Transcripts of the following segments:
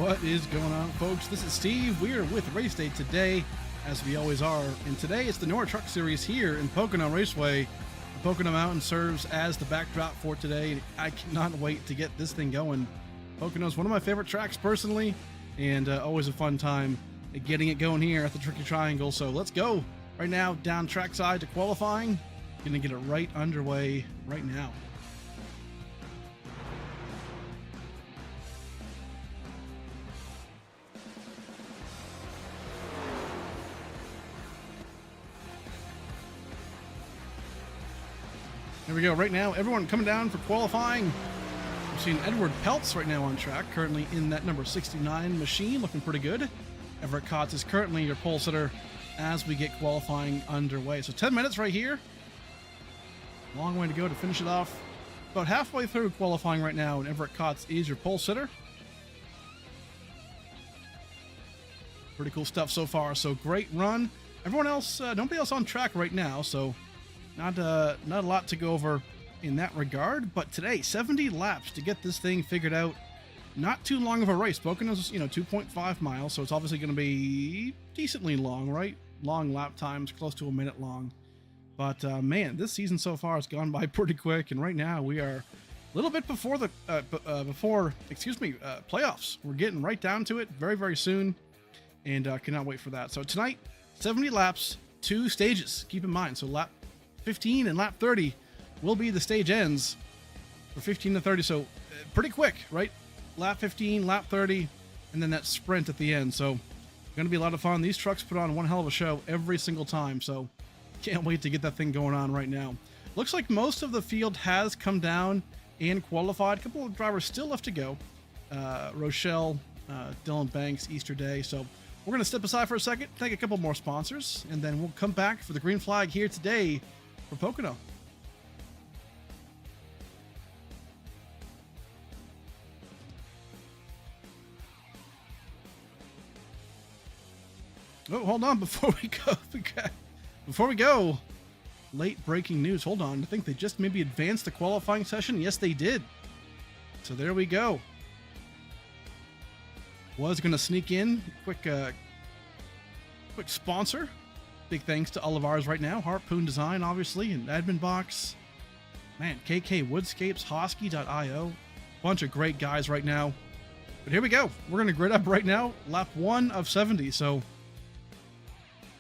What is going on, folks? This is Steve. We are with Race Day today, as we always are. And today it's the NORA Truck Series here in Pocono Raceway. The Pocono Mountain serves as the backdrop for today. I cannot wait to get this thing going. Pocono is one of my favorite tracks personally, and always a fun time getting it going here at the Tricky Triangle. So let's go right now down trackside to qualifying. Gonna get it right underway right now. There we go. Right now, everyone coming down for qualifying. We've seen Edward Peltz right now on track, currently in that number 69 machine, looking pretty good. Everett Kotz is currently your pole sitter as we get qualifying underway. So 10 minutes right here. Long way to go to finish it off. About halfway through qualifying right now, and Everett Kotz is your pole sitter. Pretty cool stuff so far. So great run. Everyone else, nobody else on track right now, so not a lot to go over in that regard. But today, 70 laps to get this thing figured out. Not too long of a race. Pocono's, 2.5 miles, so it's obviously going to be decently long, right? Long lap times, close to a minute long. But man, this season so far has gone by pretty quick, and right now we are a little bit before the playoffs. We're getting right down to it very, very soon, and cannot wait for that. So tonight, 70 laps, 2 stages. Keep in mind, so lap 15 and lap 30 will be the stage ends for 15 to 30. So pretty quick, right? Lap 15, lap 30, and then that sprint at the end. So going to be a lot of fun. These trucks put on one hell of a show every single time. So can't wait to get that thing going on right now. Looks like most of the field has come down and qualified. A couple of drivers still left to go. Rochelle, Dylan Banks, Easter Day. So we're going to step aside for a second, take a couple more sponsors, and then we'll come back for the green flag here today for Pocono. Oh, hold on, before we go, late breaking news. Hold on, I think they just maybe advanced the qualifying session. Yes, they did. So there we go. Was going to sneak in quick sponsor. Big thanks to all of ours right now. Harpoon Design, obviously, and Admin Box. Man, KK Woodscapes, Hosky.io. Bunch of great guys right now. But here we go. We're going to grid up right now. Lap 1 of 70. So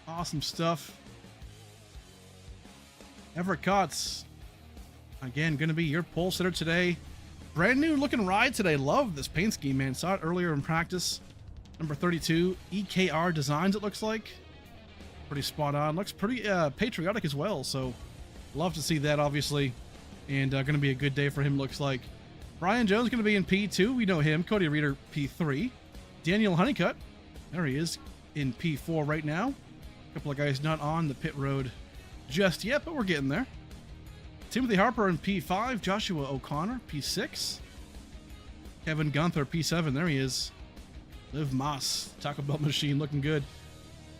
awesome stuff. Everett Kotz, again, going to be your pole sitter today. Brand new looking ride today. Love this paint scheme, man. Saw it earlier in practice. Number 32, EKR Designs, it looks like. Pretty spot on. Looks pretty patriotic as well. So love to see that, obviously. And going to be a good day for him, looks like. Brian Jones going to be in P2. We know him. Cody Reeder, P3. Daniel Honeycutt, there he is, in P4 right now. A couple of guys not on the pit road just yet, but we're getting there. Timothy Harper in P5. Joshua O'Connor, P6. Kevin Gunther, P7. There he is. Liv Moss, Taco Bell machine, looking good.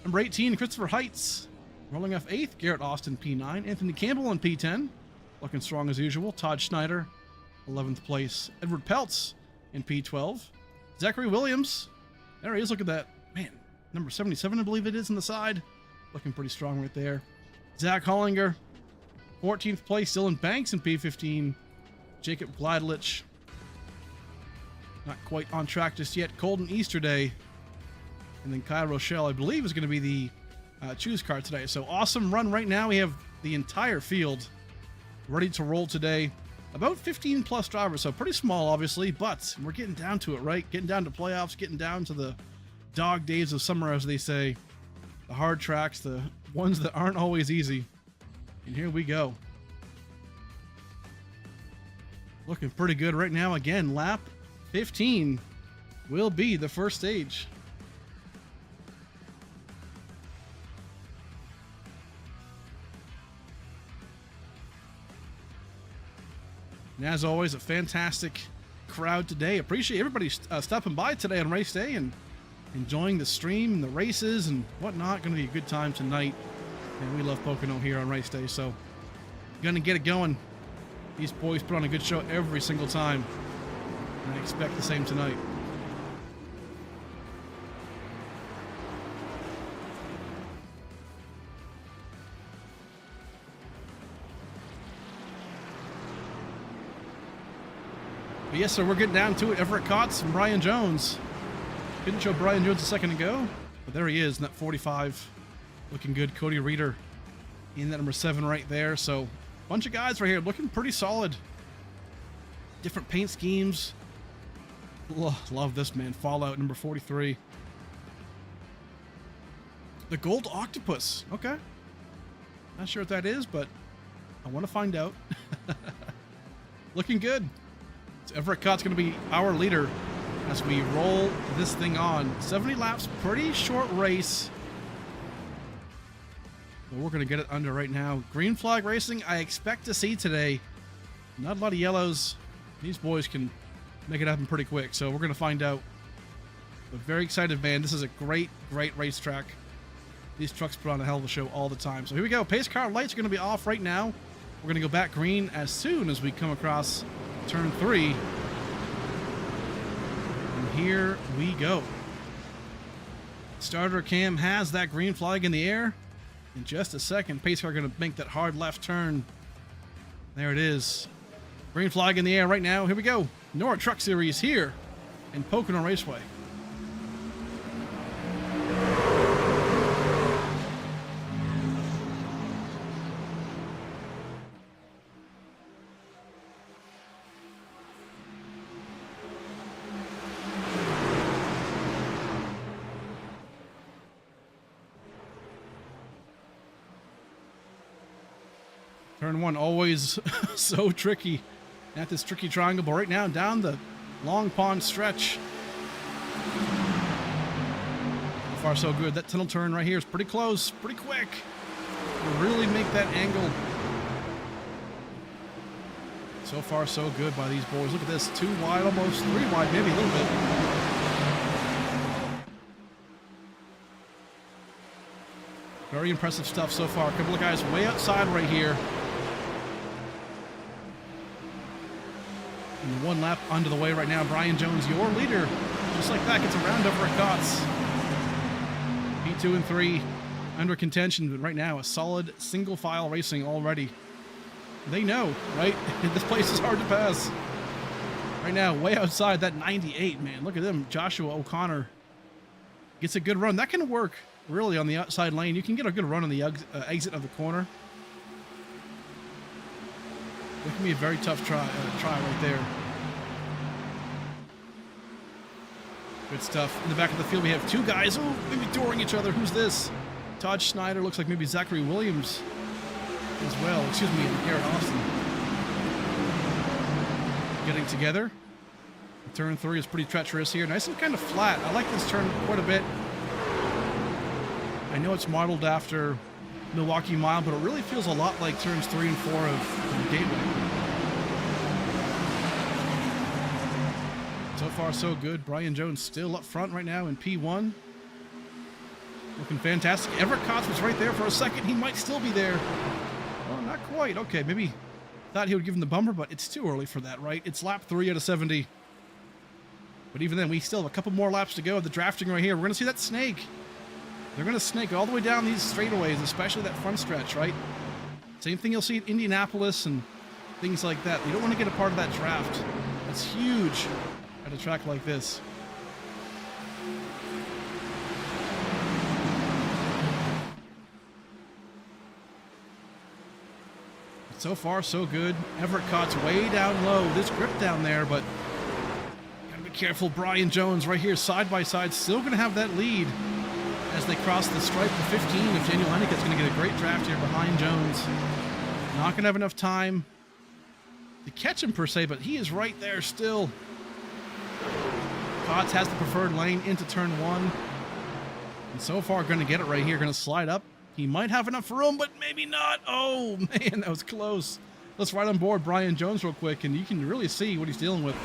Number 18, Christopher Heights, rolling off 8th. Garrett Austin, P9. Anthony Campbell in P10, looking strong as usual. Todd Schneider, 11th place. Edward Peltz in P12. Zachary Williams, there he is. Look at that. Man, number 77, I believe it is, on the side. Looking pretty strong right there. Zach Hollinger, 14th place. Dylan Banks in P15. Jacob Glidelich, not quite on track just yet. Colton Easter Day. And then Kyle Rochelle, I believe, is going to be the choose car today. So awesome run right now. We have the entire field ready to roll today. About 15 plus drivers, so pretty small, obviously, but we're getting down to it, right? Getting down to playoffs, getting down to the dog days of summer, as they say. The hard tracks, the ones that aren't always easy. And here we go. Looking pretty good right now. Again, lap 15 will be the first stage. And as always, a fantastic crowd today. Appreciate everybody stopping by today on race day and enjoying the stream and the races and whatnot. Going to be a good time tonight. And we love Pocono here on race day. So, going to get it going. These boys put on a good show every single time. And I expect the same tonight. But yes, sir, we're getting down to it. Everett Kotz and Brian Jones. Didn't show Brian Jones a second ago, but there he is in that 45. Looking good. Cody Reeder in that number 7 right there. So, bunch of guys right here looking pretty solid. Different paint schemes. Love this, man. Fallout number 43. The Gold Octopus. Okay. Not sure what that is, but I want to find out. Looking good. So Everett Kott's going to be our leader as we roll this thing on. 70 laps, pretty short race. But we're going to get it under right now. Green flag racing, I expect to see today. Not a lot of yellows. These boys can make it happen pretty quick, so we're going to find out. But very excited, man. This is a great, great racetrack. These trucks put on a hell of a show all the time. So here we go. Pace car lights are going to be off right now. We're going to go back green as soon as we come across turn 3. And here we go. Starter cam has that green flag in the air. In just a second, pace car going to make that hard left turn. There it is. Green flag in the air right now. Here we go. NORA Truck Series here in Pocono Raceway. Turn 1, always so tricky at this tricky triangle, but right now down the Long Pond stretch. So far so good. That tunnel turn right here is pretty close, pretty quick. To really make that angle. So far so good by these boys. Look at this, 2 wide, almost 3 wide, maybe a little bit. Very impressive stuff so far. A couple of guys way outside right here. And 1 lap under the way right now. Brian Jones, your leader. Just like that, gets a round over at Kotz. P2 and 3 under contention, but right now a solid single file racing already. They know, right? This place is hard to pass. Right now, way outside that 98, man. Look at them. Joshua O'Connor gets a good run. That can work really on the outside lane. You can get a good run on the exit of the corner. That can be a very tough try right there. Good stuff. In the back of the field, we have 2 guys. Oh, maybe touring each other. Who's this? Todd Schneider. Looks like maybe Zachary Williams as well. Excuse me, Garrett Austin. Getting together. Turn 3 is pretty treacherous here. Nice and kind of flat. I like this turn quite a bit. I know it's modeled after Milwaukee Mile, but it really feels a lot like turns 3 and 4 of Gateway. So far, so good. Brian Jones still up front right now in P1. Looking fantastic. Everett Kotz was right there for a second. He might still be there. Oh, not quite. Okay, maybe thought he would give him the bumper, but it's too early for that, right? It's lap 3 out of 70. But even then, we still have a couple more laps to go of the drafting right here. We're going to see that snake. They're going to snake all the way down these straightaways, especially that front stretch, right? Same thing you'll see at Indianapolis and things like that. You don't want to get a part of that draft. That's huge at a track like this. So far, so good. Everett Kotz way down low. This grip down there, but gotta be careful. Brian Jones right here, side by side, still gonna have that lead as they cross the stripe. The 15 of Daniel Hennigan's gonna get a great draft here behind Jones. Not gonna have enough time to catch him per se, but he is right there still. Kotz has the preferred lane into turn 1. And so far, gonna get it right here. Gonna slide up. He might have enough room, but maybe not. Oh, man, that was close. Let's ride on board Brian Jones real quick, and you can really see what he's dealing with.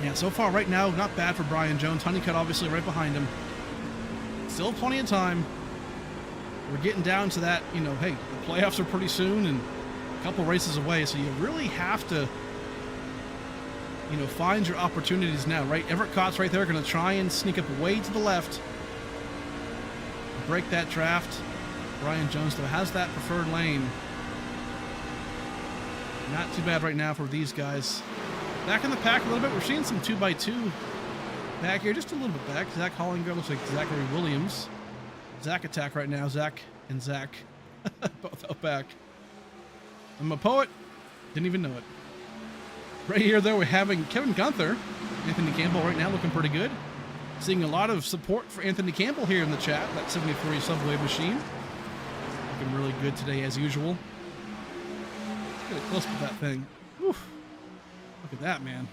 Yeah, so far right now, not bad for Brian Jones. Honeycutt obviously right behind him. Still plenty of time. We're getting down to that, you know, hey, the playoffs are pretty soon, and couple races away, so you really have to you know, find your opportunities now, right? Everett Cott's right there, going to try and sneak up way to the left. Break that draft. Brian Jones, though, has that preferred lane. Not too bad right now for these guys. Back in the pack a little bit. We're seeing some 2x2 back here, just a little bit back. Zach Hollinger looks like Zachary Williams. Zach attack right now. Zach and Zach both out back. I'm a poet. Didn't even know it. Right here, though, we're having Kevin Gunther. Anthony Campbell right now looking pretty good. Seeing a lot of support for Anthony Campbell here in the chat. That 73 Subway machine. Looking really good today, as usual. Let's get close to that thing. Oof. Look at that, man.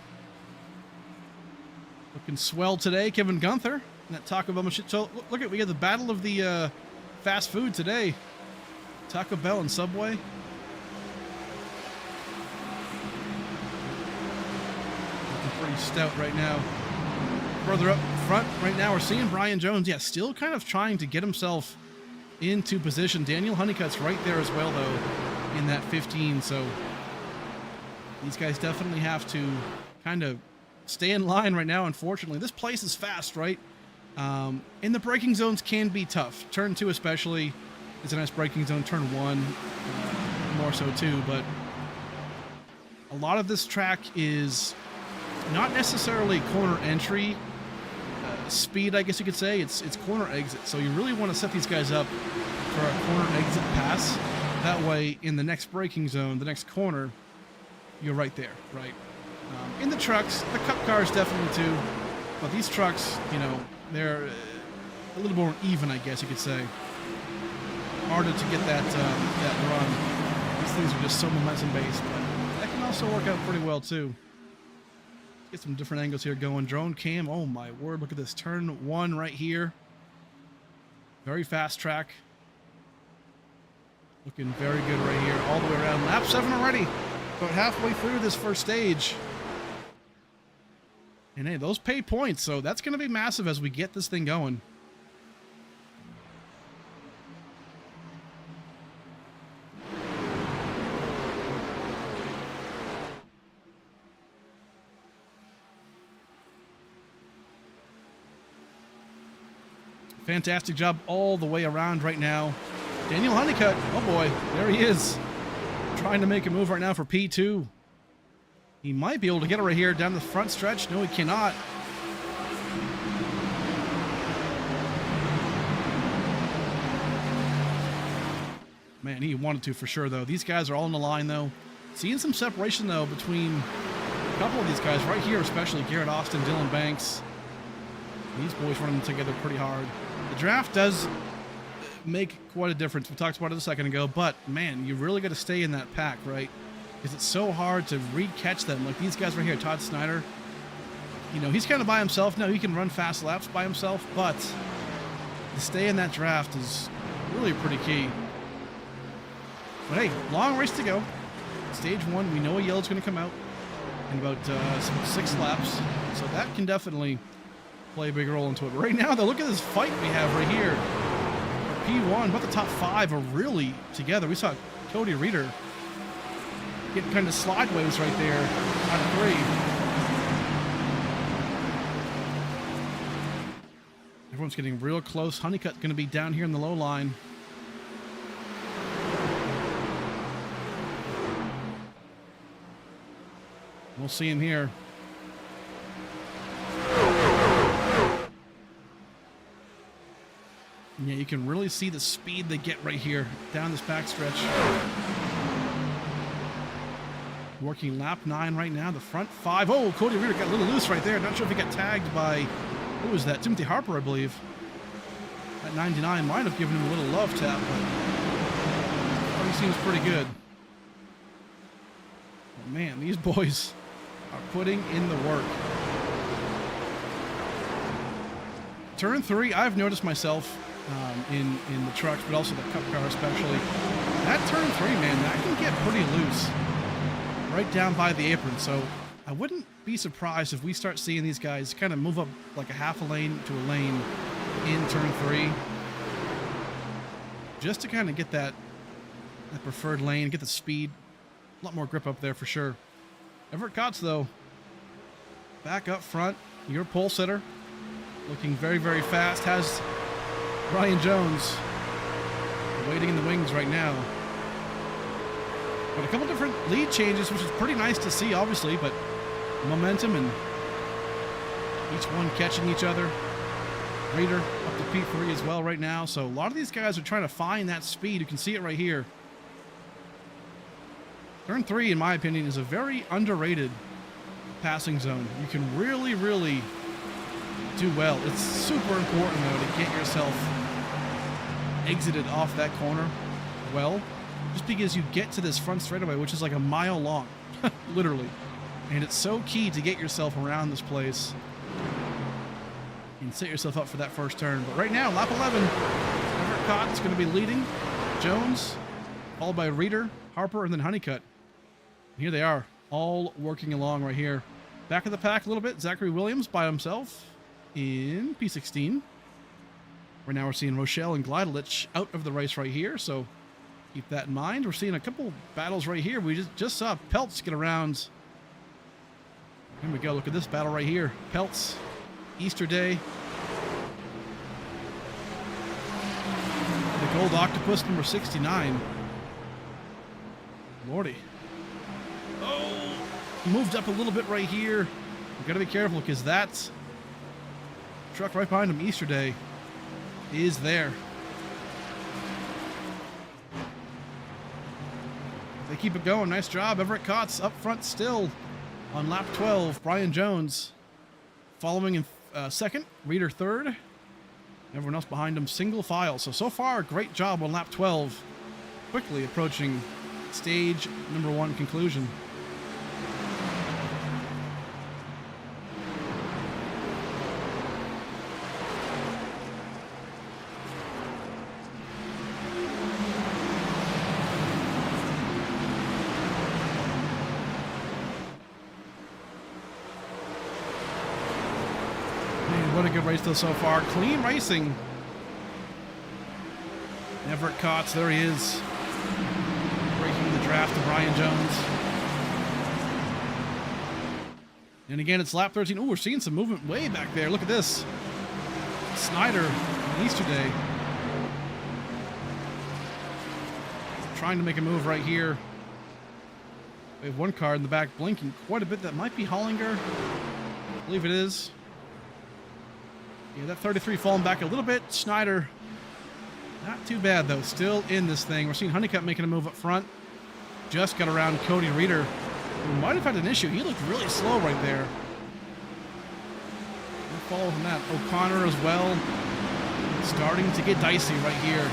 Looking swell today, Kevin Gunther. And that Taco Bell machine. So, look at, we got the battle of the fast food today. Taco Bell and Subway. Pretty stout right now. Further up front right now, we're seeing Brian Jones, yeah, still kind of trying to get himself into position. Daniel Honeycutt's right there as well, though, in that 15. So these guys definitely have to kind of stay in line right now, unfortunately. This place is fast, right? And the braking zones can be tough. Turn 2 especially is a nice braking zone. Turn 1 more so too, but a lot of this track is not necessarily corner entry speed, I guess you could say. It's corner exit. So you really want to set these guys up for a corner exit pass. That way, in the next braking zone, the next corner, you're right there, right? In the trucks, the cup cars definitely too. But these trucks, you know, they're a little more even, I guess you could say. Harder to get that run. These things are just so momentum based, but that can also work out pretty well too. Get some different angles here going. Drone cam. Oh my word. Look at this. Turn 1 right here. Very fast track. Looking very good right here. All the way around. Lap 7 already. About halfway through this first stage. And hey, those pay points. So that's going to be massive as we get this thing going. Fantastic job all the way around right now. Daniel Honeycutt, oh boy, there he is. Trying to make a move right now for P2. He might be able to get it right here down the front stretch. No, he cannot. Man, he wanted to for sure, though. These guys are all in the line, though. Seeing some separation, though, between a couple of these guys right here, especially Garrett Austin, Dylan Banks. These boys running together pretty hard. The draft does make quite a difference. We talked about it a second ago, but man, you really got to stay in that pack, right? Because it's so hard to re-catch them. Like these guys right here, Todd Snyder, you know, he's kind of by himself now. He can run fast laps by himself, but to stay in that draft is really pretty key. But hey, long race to go. Stage 1, we know a yellow's going to come out in about 6 laps, so that can definitely play a big role into it. But right now, though, look at this fight we have right here. P1, about the top 5 are really together. We saw Cody Reeder getting kind of slideways right there out of 3. Everyone's getting real close. Honeycutt going to be down here in the low line. We'll see him here. Yeah, you can really see the speed they get right here down this backstretch. Working lap 9 right now. The front 5. Oh, Cody Reeder got a little loose right there. Not sure if he got tagged by, who was that? Timothy Harper, I believe. That 99 might have given him a little love tap, but he seems pretty good. Oh, man, these boys are putting in the work. Turn 3, I've noticed myself in the trucks, but also the cup car especially. That turn 3, man, that can get pretty loose right down by the apron. So I wouldn't be surprised if we start seeing these guys kind of move up like a half a lane to a lane in turn 3, just to kind of get that preferred lane, get the speed, a lot more grip up there for sure. Everett Cott's, though, back up front, your pole sitter, looking very, very fast, has Brian Jones waiting in the wings right now. But a couple different lead changes, which is pretty nice to see, obviously, but momentum and each one catching each other. Reader up to P3 as well right now. So a lot of these guys are trying to find that speed. You can see it right here. Turn 3, in my opinion, is a very underrated passing zone. You can really, really do well. It's super important, though, to get yourself exited off that corner well, just because you get to this front straightaway, which is like a mile long, literally. And it's so key to get yourself around this place and set yourself up for that first turn. But right now, lap 11, Everett Cott's going to be leading. Jones, followed by Reader, Harper, and then Honeycutt. And here they are, all working along right here. Back of the pack a little bit, Zachary Williams by himself in P16. Right now we're seeing Rochelle and Glidelich out of the race right here, so keep that in mind. We're seeing a couple battles right here. We just saw Peltz get around. Here we go, look at this battle right here. Peltz, Easter Day. The Gold Octopus number 69. Lordy. Oh, moved up a little bit right here. We've got to be careful because that truck right behind him, Easter Day, is there. They keep it going. Nice job. Everett Cott's up front still on lap 12. Brian Jones following in second. Reader third. Everyone else behind him single file. So far, great job on lap 12. Quickly approaching stage number 1 conclusion. What a good race though so far. Clean racing. Everett Cott's, there he is. Breaking the draft to Brian Jones. And again, it's lap 13. Oh, we're seeing some movement way back there. Look at this. Snyder on Easter Day. Trying to make a move right here. We have one car in the back blinking quite a bit. That might be Hollinger. I believe it is. Yeah, that 33 falling back a little bit. Schneider, not too bad, though. Still in this thing. We're seeing Honeycutt making a move up front. Just got around Cody Reader, who might have had an issue. He looked really slow right there. We'll follow from that. O'Connor as well. Starting to get dicey right here.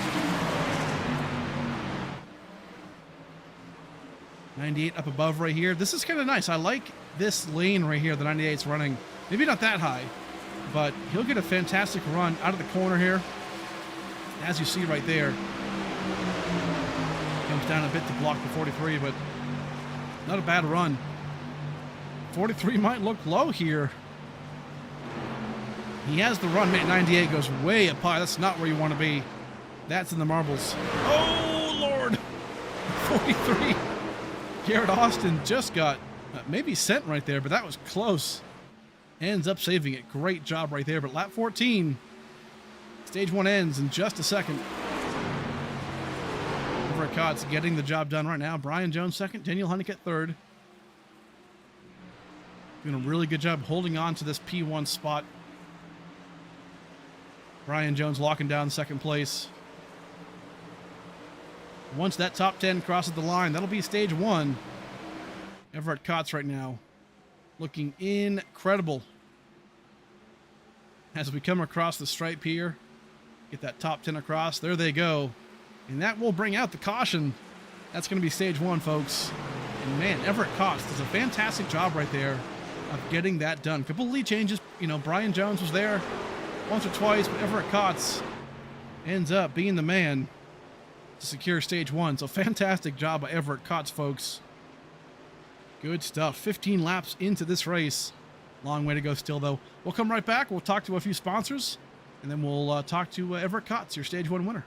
98 up above right here. This is kind of nice. I like this lane right here the 98's running. Maybe not that high, but he'll get a fantastic run out of the corner here. As you see right there. Comes down a bit to block the 43, but not a bad run. 43 might look low here. He has the run. 98 goes way up high. That's not where you want to be. That's in the marbles. Oh, Lord. 43. Garrett Austin just got maybe sent right there, but that was close. Ends up saving it. Great job right there. But lap 14, stage 1 ends in just a second. Everett Cott's getting the job done right now. Brian Jones second. Daniel Honeycutt third. Doing a really good job holding on to this P1 spot. Brian Jones locking down second place. Once that top 10 crosses the line, that'll be stage 1. Everett Cott's right now looking incredible. As we come across the stripe here, get that top 10 across. There they go. And that will bring out the caution. That's going to be stage 1, folks. And man, Everett Cott's does a fantastic job right there of getting that done. Couple lead changes. You know, Brian Jones was there once or twice, but Everett Cott's ends up being the man to secure stage 1. So fantastic job by Everett Cott's, folks. Good stuff. 15 laps into this race. Long way to go still, though. We'll come right back. We'll talk to a few sponsors, and then we'll talk to Everett Cott's, your stage 1 winner.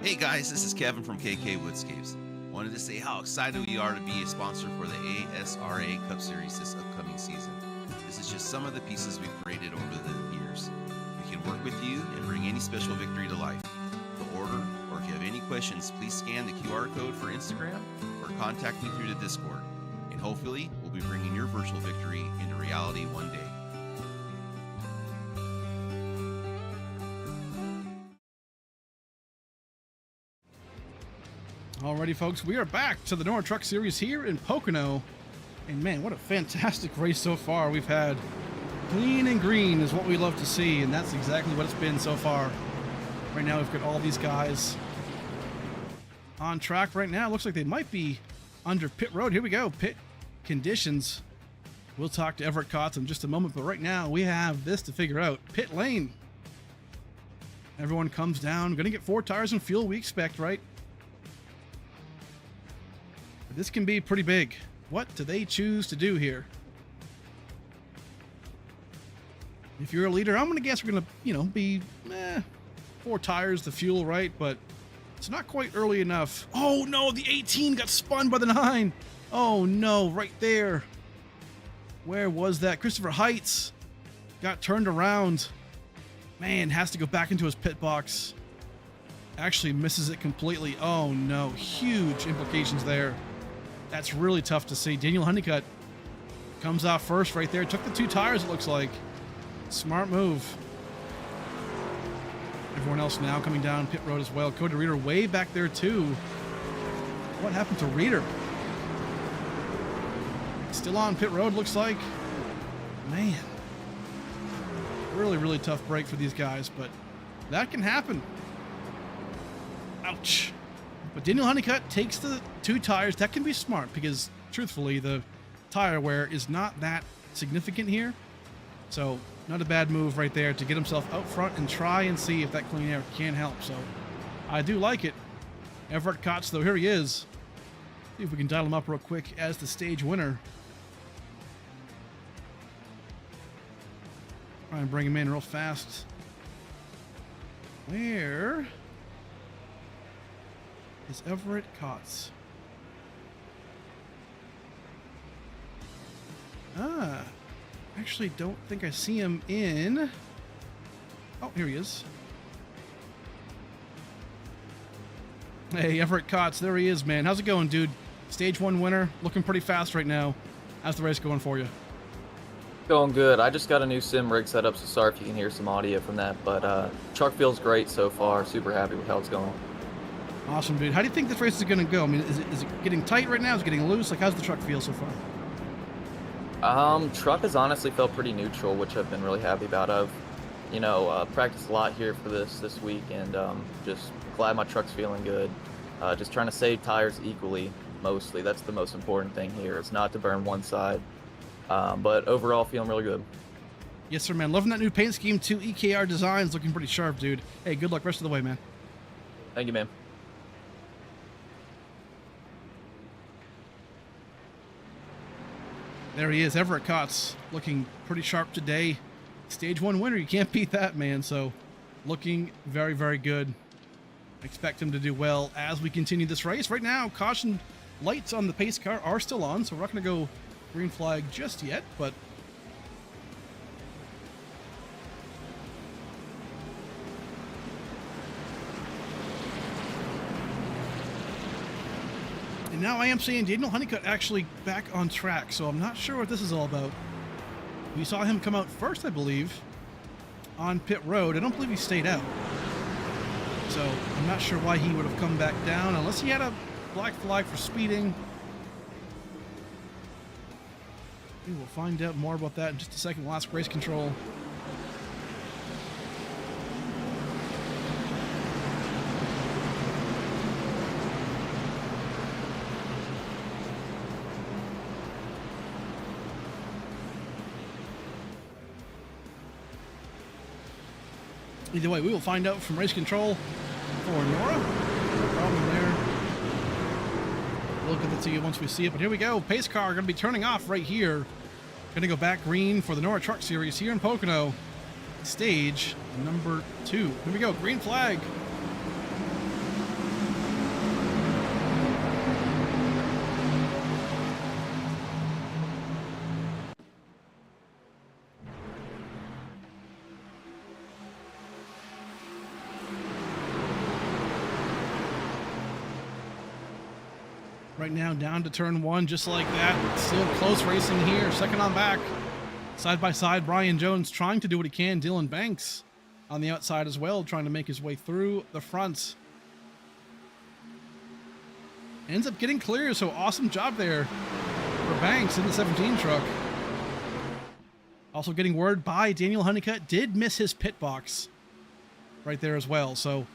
Hey guys, this is Kevin from KK Woodscapes. Wanted to say how excited we are to be a sponsor for the ASRA Cup Series this upcoming season. This is just some of the pieces we've created over the years. We can work with you and bring any special victory to life. To order, or if you have any questions, please scan the QR code for Instagram or contact me through the Discord. And hopefully, we'll be bringing your virtual victory into reality one day. Alrighty, folks, we are back to the NORA Truck Series here in Pocono. And man, what a fantastic race so far we've had. Clean and green is what we love to see, and that's exactly what it's been so far. Right now, we've got all these guys on track right now. Looks like they might be under pit road. Here we go, pit conditions. We'll talk to Everett Kotz in just a moment, but right now we have this to figure out. Pit lane. Everyone comes down. Gonna get 4 tires and fuel, we expect, right? This can be pretty big. What do they choose to do here? If you're a leader, I'm going to guess we're going to, be 4 tires, the fuel, right? But it's not quite early enough. Oh, no, the 18 got spun by the 9. Oh, no, right there. Where was that? Christopher Heights got turned around. Man, has to go back into his pit box. Actually misses it completely. Oh, no, huge implications there. That's really tough to see. Daniel Honeycutt comes out first right there. Took the 2 tires, it looks like. Smart move. Everyone else now coming down pit road as well. Cody Reeder way back there too. What happened to Reeder? Still on pit road, looks like. Man. Really, really tough break for these guys, but that can happen. Ouch. But Daniel Honeycutt takes the 2 tires. That can be smart because, truthfully, the tire wear is not that significant here. So, not a bad move right there to get himself out front and try and see if that clean air can help. So, I do like it. Everett Kotz, though, here he is. See if we can dial him up real quick as the stage winner. Try and bring him in real fast. Where is Everett Kotz? Actually don't think I see him in. Oh, here he is. Hey, Everett Kotz, there he is, man. How's it going, dude? Stage 1 winner, looking pretty fast right now. How's the race going for you? Going good. I just got a new sim rig set up, so sorry if you can hear some audio from that, but truck feels great so far. Super happy with how it's going. Awesome, dude. How do you think this race is going to go? I mean, is it getting tight right now? Is it getting loose? Like, how's the truck feel so far? Truck has honestly felt pretty neutral, which I've been really happy about. I've, practiced a lot here for this week, and just glad my truck's feeling good. Just trying to save tires equally, mostly. That's the most important thing here. It's not to burn one side, but overall feeling really good. Yes, sir, man. Loving that new paint scheme too. EKR Designs looking pretty sharp, dude. Hey, good luck rest of the way, man. Thank you, man. There he is, Everett Kotz, looking pretty sharp today. Stage 1 winner, you can't beat that, man. So, looking very, very good. Expect him to do well as we continue this race. Right now, caution lights on the pace car are still on, so we're not going to go green flag just yet, but and now I am seeing Daniel Honeycutt actually back on track, so I'm not sure what this is all about. We saw him come out first, I believe, on pit road. I don't believe he stayed out. So I'm not sure why he would have come back down, unless he had a black flag for speeding. We will find out more about that in just a second. We'll ask race control. Either way, we will find out from race control for NORA. No problem there. We'll get that to you once we see it. But here we go. Pace car going to be turning off right here. Going to go back green for the NORA Truck Series here in Pocono. Stage number 2. Here we go. Green flag. Right now down to turn 1 just like that. Still close racing here. Second on back. Side by side, Brian Jones trying to do what he can. Dylan Banks on the outside as well, trying to make his way through the front. Ends up getting clear, so awesome job there for Banks in the 17 truck. Also getting word by Daniel Honeycutt, did miss his pit box right there as well, so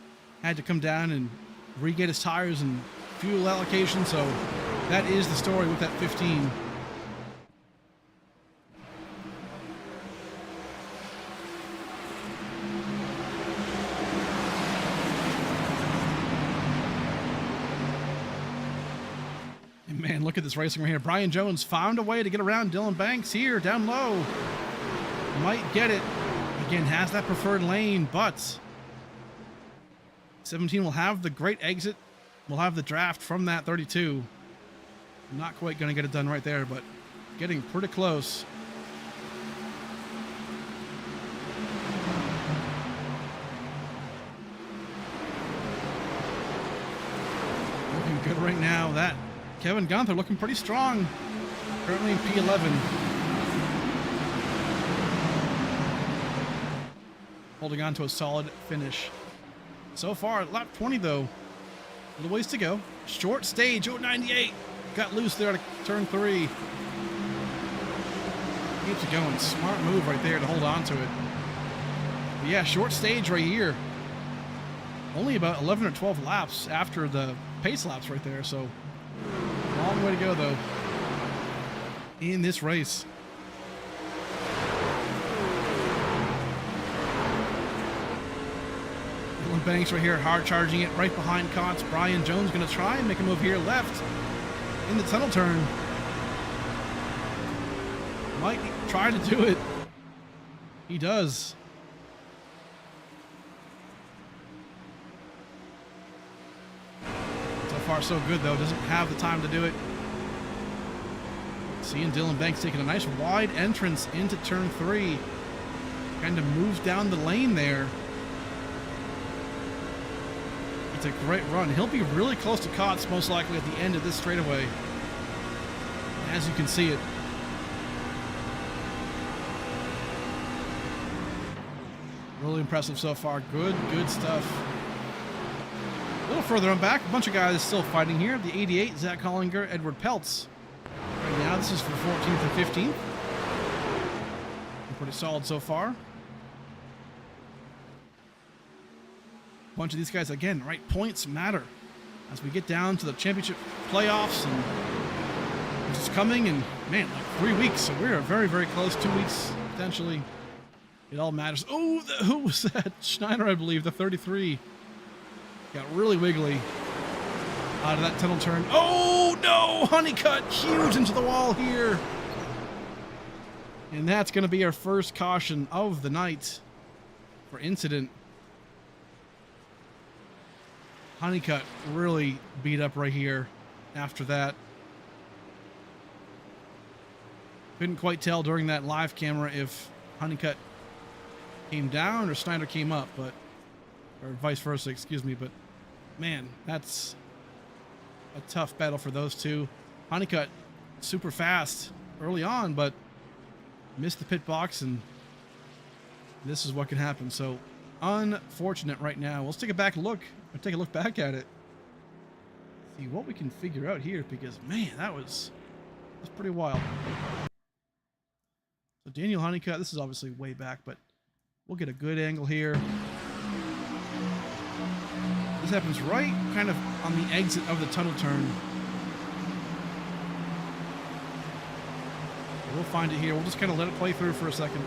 had to come down and re-get his tires and fuel allocation, so that is the story with that 15. And man, look at this racing right here. Brian Jones found a way to get around Dylan Banks here, down low. Might get it. Again, has that preferred lane, but 17 will have the great exit. We'll have the draft from that 32. Not quite going to get it done right there, but getting pretty close. Looking good right now. That Kevin Gunther looking pretty strong. Currently in P11. Holding on to a solid finish. So far, lap 20 though. A little ways to go. Short stage, 98. Got loose there to turn 3. Keeps it going. Smart move right there to hold on to it. But yeah, short stage right here. Only about 11 or 12 laps after the pace laps right there. So, long way to go though in this race. Dylan Banks right here, hard charging it right behind Cots. Brian Jones going to try and make a move here left in the tunnel turn. Might try to do it. He does. So far so good though, doesn't have the time to do it. Seeing Dylan Banks taking a nice wide entrance into turn 3. Kind of moves down the lane there. It's a great run. He'll be really close to Cots most likely at the end of this straightaway. As you can see it. Really impressive so far. Good stuff. A little further on back, a bunch of guys still fighting here. The 88, Zach Hollinger, Edward Peltz. Right now, this is for 14th and 15th. Pretty solid so far. A bunch of these guys, again, right, points matter. As we get down to the championship playoffs, and which is coming in, man, like 3 weeks. So we're very, very close. 2 weeks, potentially. It all matters. Oh, who was that? Schneider, I believe, the 33. Got really wiggly out of that tunnel turn. Oh, no! Honeycutt, huge into the wall here. And that's going to be our first caution of the night for incident. Honeycutt really beat up right here after that. Couldn't quite tell during that live camera if Honeycutt came down or Snyder came up, but, or vice versa, excuse me, but man, that's a tough battle for those two. Honeycutt super fast early on, but missed the pit box, and this is what can happen. So unfortunate right now. Let's take a back look. Or take a look back at it. See what we can figure out here, because man, that's pretty wild. So Daniel Honeycutt, this is obviously way back, but we'll get a good angle here. This happens right kind of on the exit of the tunnel turn. We'll find it here. We'll just kind of let it play through for a second.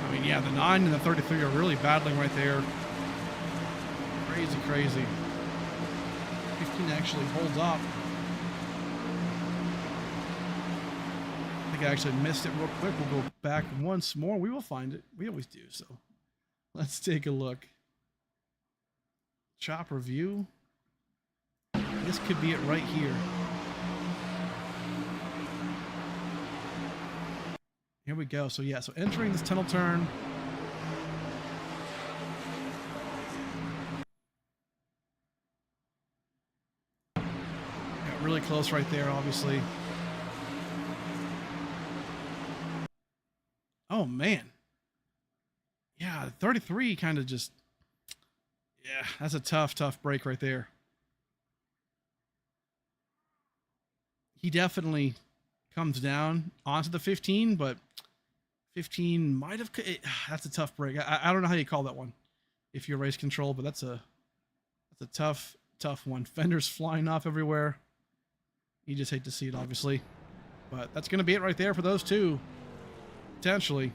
I mean, yeah, the 9 and the 33 are really battling right there. Crazy, crazy. 15 actually holds up. I think I actually missed it real quick. We'll go back once more. We will find it. We always do, so let's take a look. Chopper view. This could be it right here. Here we go. So yeah, so entering this tunnel turn. really close right there, obviously. Oh, man. Yeah, 33 kind of just... Yeah, that's a tough break right there. He definitely comes down onto the 15, but 15 might have... That's a tough break. I don't know how you call that one if you're race control, but that's a tough one. Fenders flying off everywhere. You just hate to see it, obviously. But that's going to be it right there for those two. Potentially.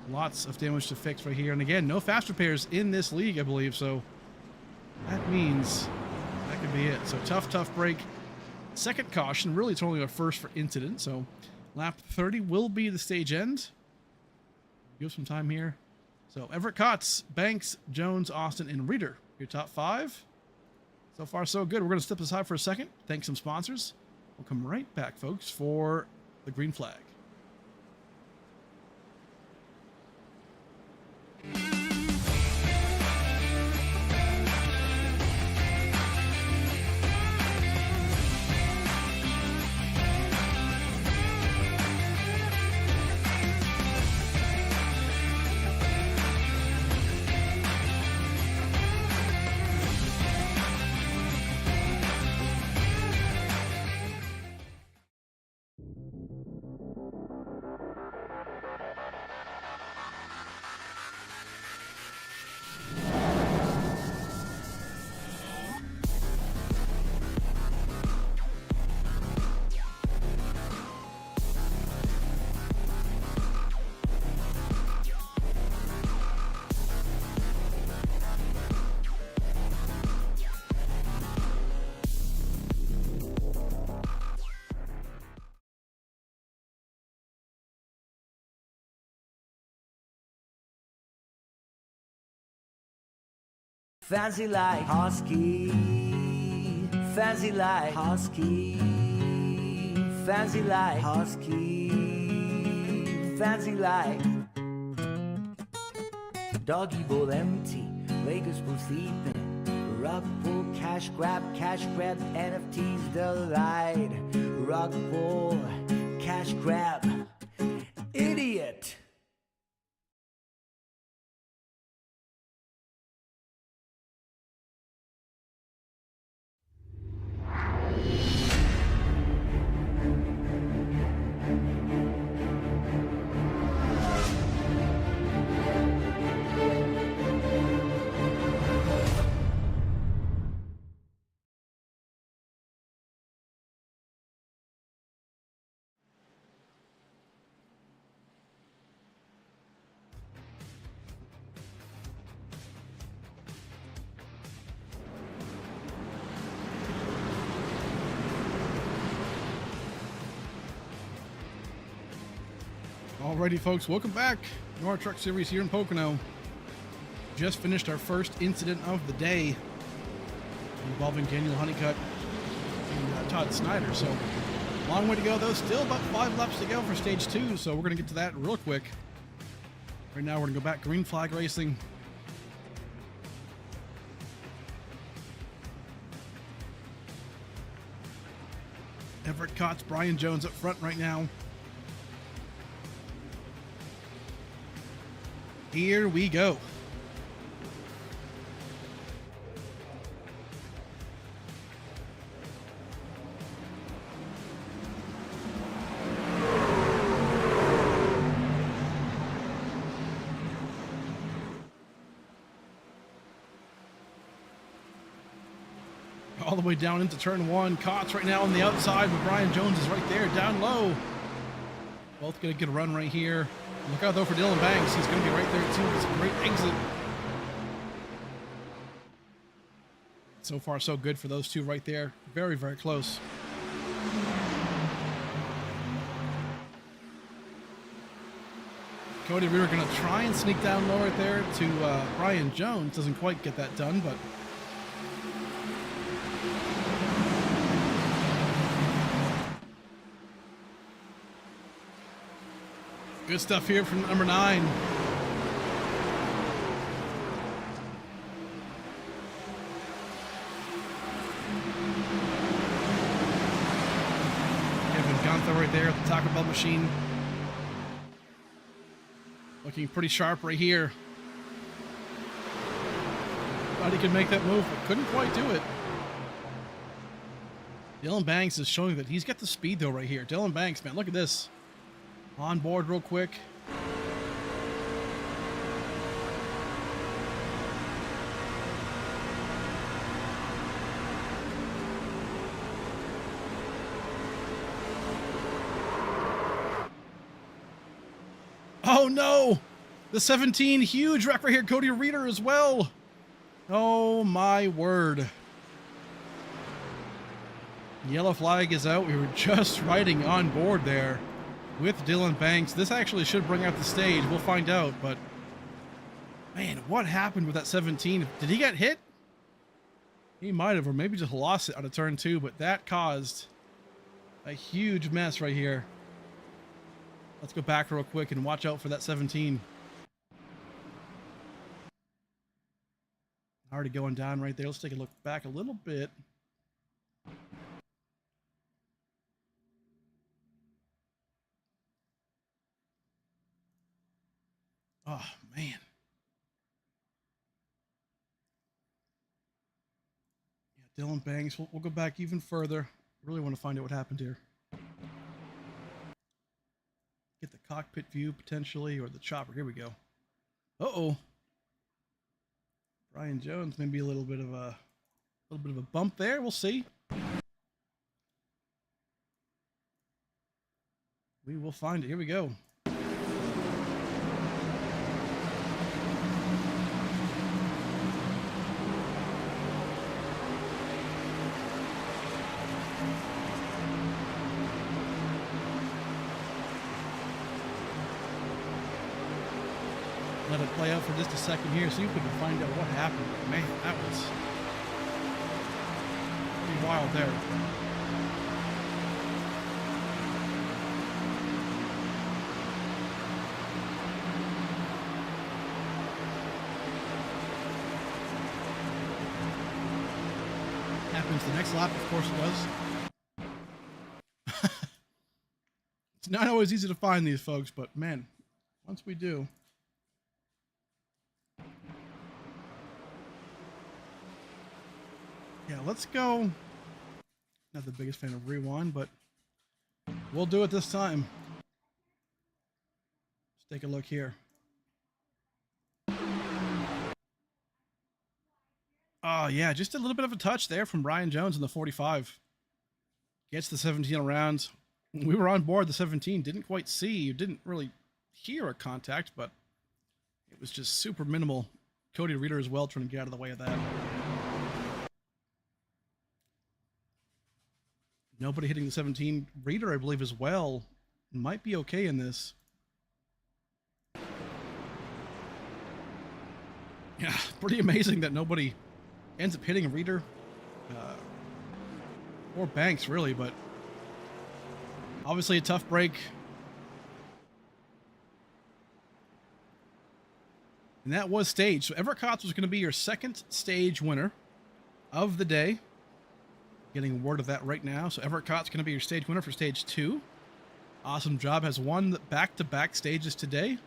Lots of damage to fix right here. And again, no fast repairs in this league, I believe. So that means that could be it. So tough break. Second caution. Really, it's only a first for incident. So lap 30 will be the stage end. Give some time here. So Everett Kotz, Banks, Jones, Austin, and Reeder. Your top 5. So far, so good. We're going to step aside for a second. Thank some sponsors. We'll come right back, folks, for the green flag. Fancy like Husky, fancy like Husky, fancy like Husky, fancy like Doggy bowl empty, Lakers pool sleeping, Rug pool cash grab, NFTs delight, Rug pool cash grab, idiot. Alrighty, folks, welcome back. NORA Truck Series here in Pocono. Just finished our first incident of the day involving Daniel Honeycutt and Todd Snyder. So, long way to go, though. Still about 5 laps to go for stage 2, so we're going to get to that real quick. Right now, we're going to go back green flag racing. Everett Kotz, Brian Jones up front right now. Here we go. All the way down into turn 1. Kotz right now on the outside, but Brian Jones is right there, down low. Both gonna get a run right here. Look out though for Dylan Banks. He's going to be right there too. It's a great exit. So far, so good for those two right there. Very, very close. Cody Reeder going to try and sneak down low right there to Brian Jones. Doesn't quite get that done, but good stuff here from number 9. right there at the Taco Bell machine. Looking pretty sharp right here. Thought he could make that move, but couldn't quite do it. Dylan Banks is showing that he's got the speed though right here. Dylan Banks, man, look at this. On board real quick. Oh no! The 17, huge wreck right here. Cody Reeder as well. Oh my word. Yellow flag is out. We were just riding on board there with Dylan Banks. This actually should bring out the stage. We'll find out, but man, what happened with that 17? Did he get hit? He might have, or maybe just lost it out of turn 2, but that caused a huge mess right here. Let's go back real quick and watch out for that 17. Already going down right there. Let's take a look back a little bit. Oh, man. Yeah, Dylan Banks. We'll go back even further. Really want to find out what happened here. Get the cockpit view potentially, or the chopper. Here we go. Uh-oh. Brian Jones, maybe a little bit of a bump there. We'll see. We will find it. Here we go. Let it play out for just a second here, see if we can find out what happened. Man, that was pretty wild there. Happens the next lap, of course it does. It's not always easy to find these folks, but man, once we do. Yeah, let's go. Not the biggest fan of rewind, but we'll do it this time. Let's take a look here. Oh, yeah, just a little bit of a touch there from Brian Jones in the 45. Gets the 17 around. We were on board the 17, didn't quite see, didn't really hear a contact, but it was just super minimal. Cody Reeder as well, trying to get out of the way of that. Nobody hitting the 17. Reeder, I believe, as well. Might be okay in this. Yeah, pretty amazing that nobody ends up hitting Reeder. Or Banks, really, but obviously a tough break. And that was stage. So Everett Kotz was going to be your second stage winner of the day. Getting word of that right now. So Everett Kotz going to be your stage winner for stage 2. Awesome job. Has won back-to-back stages today.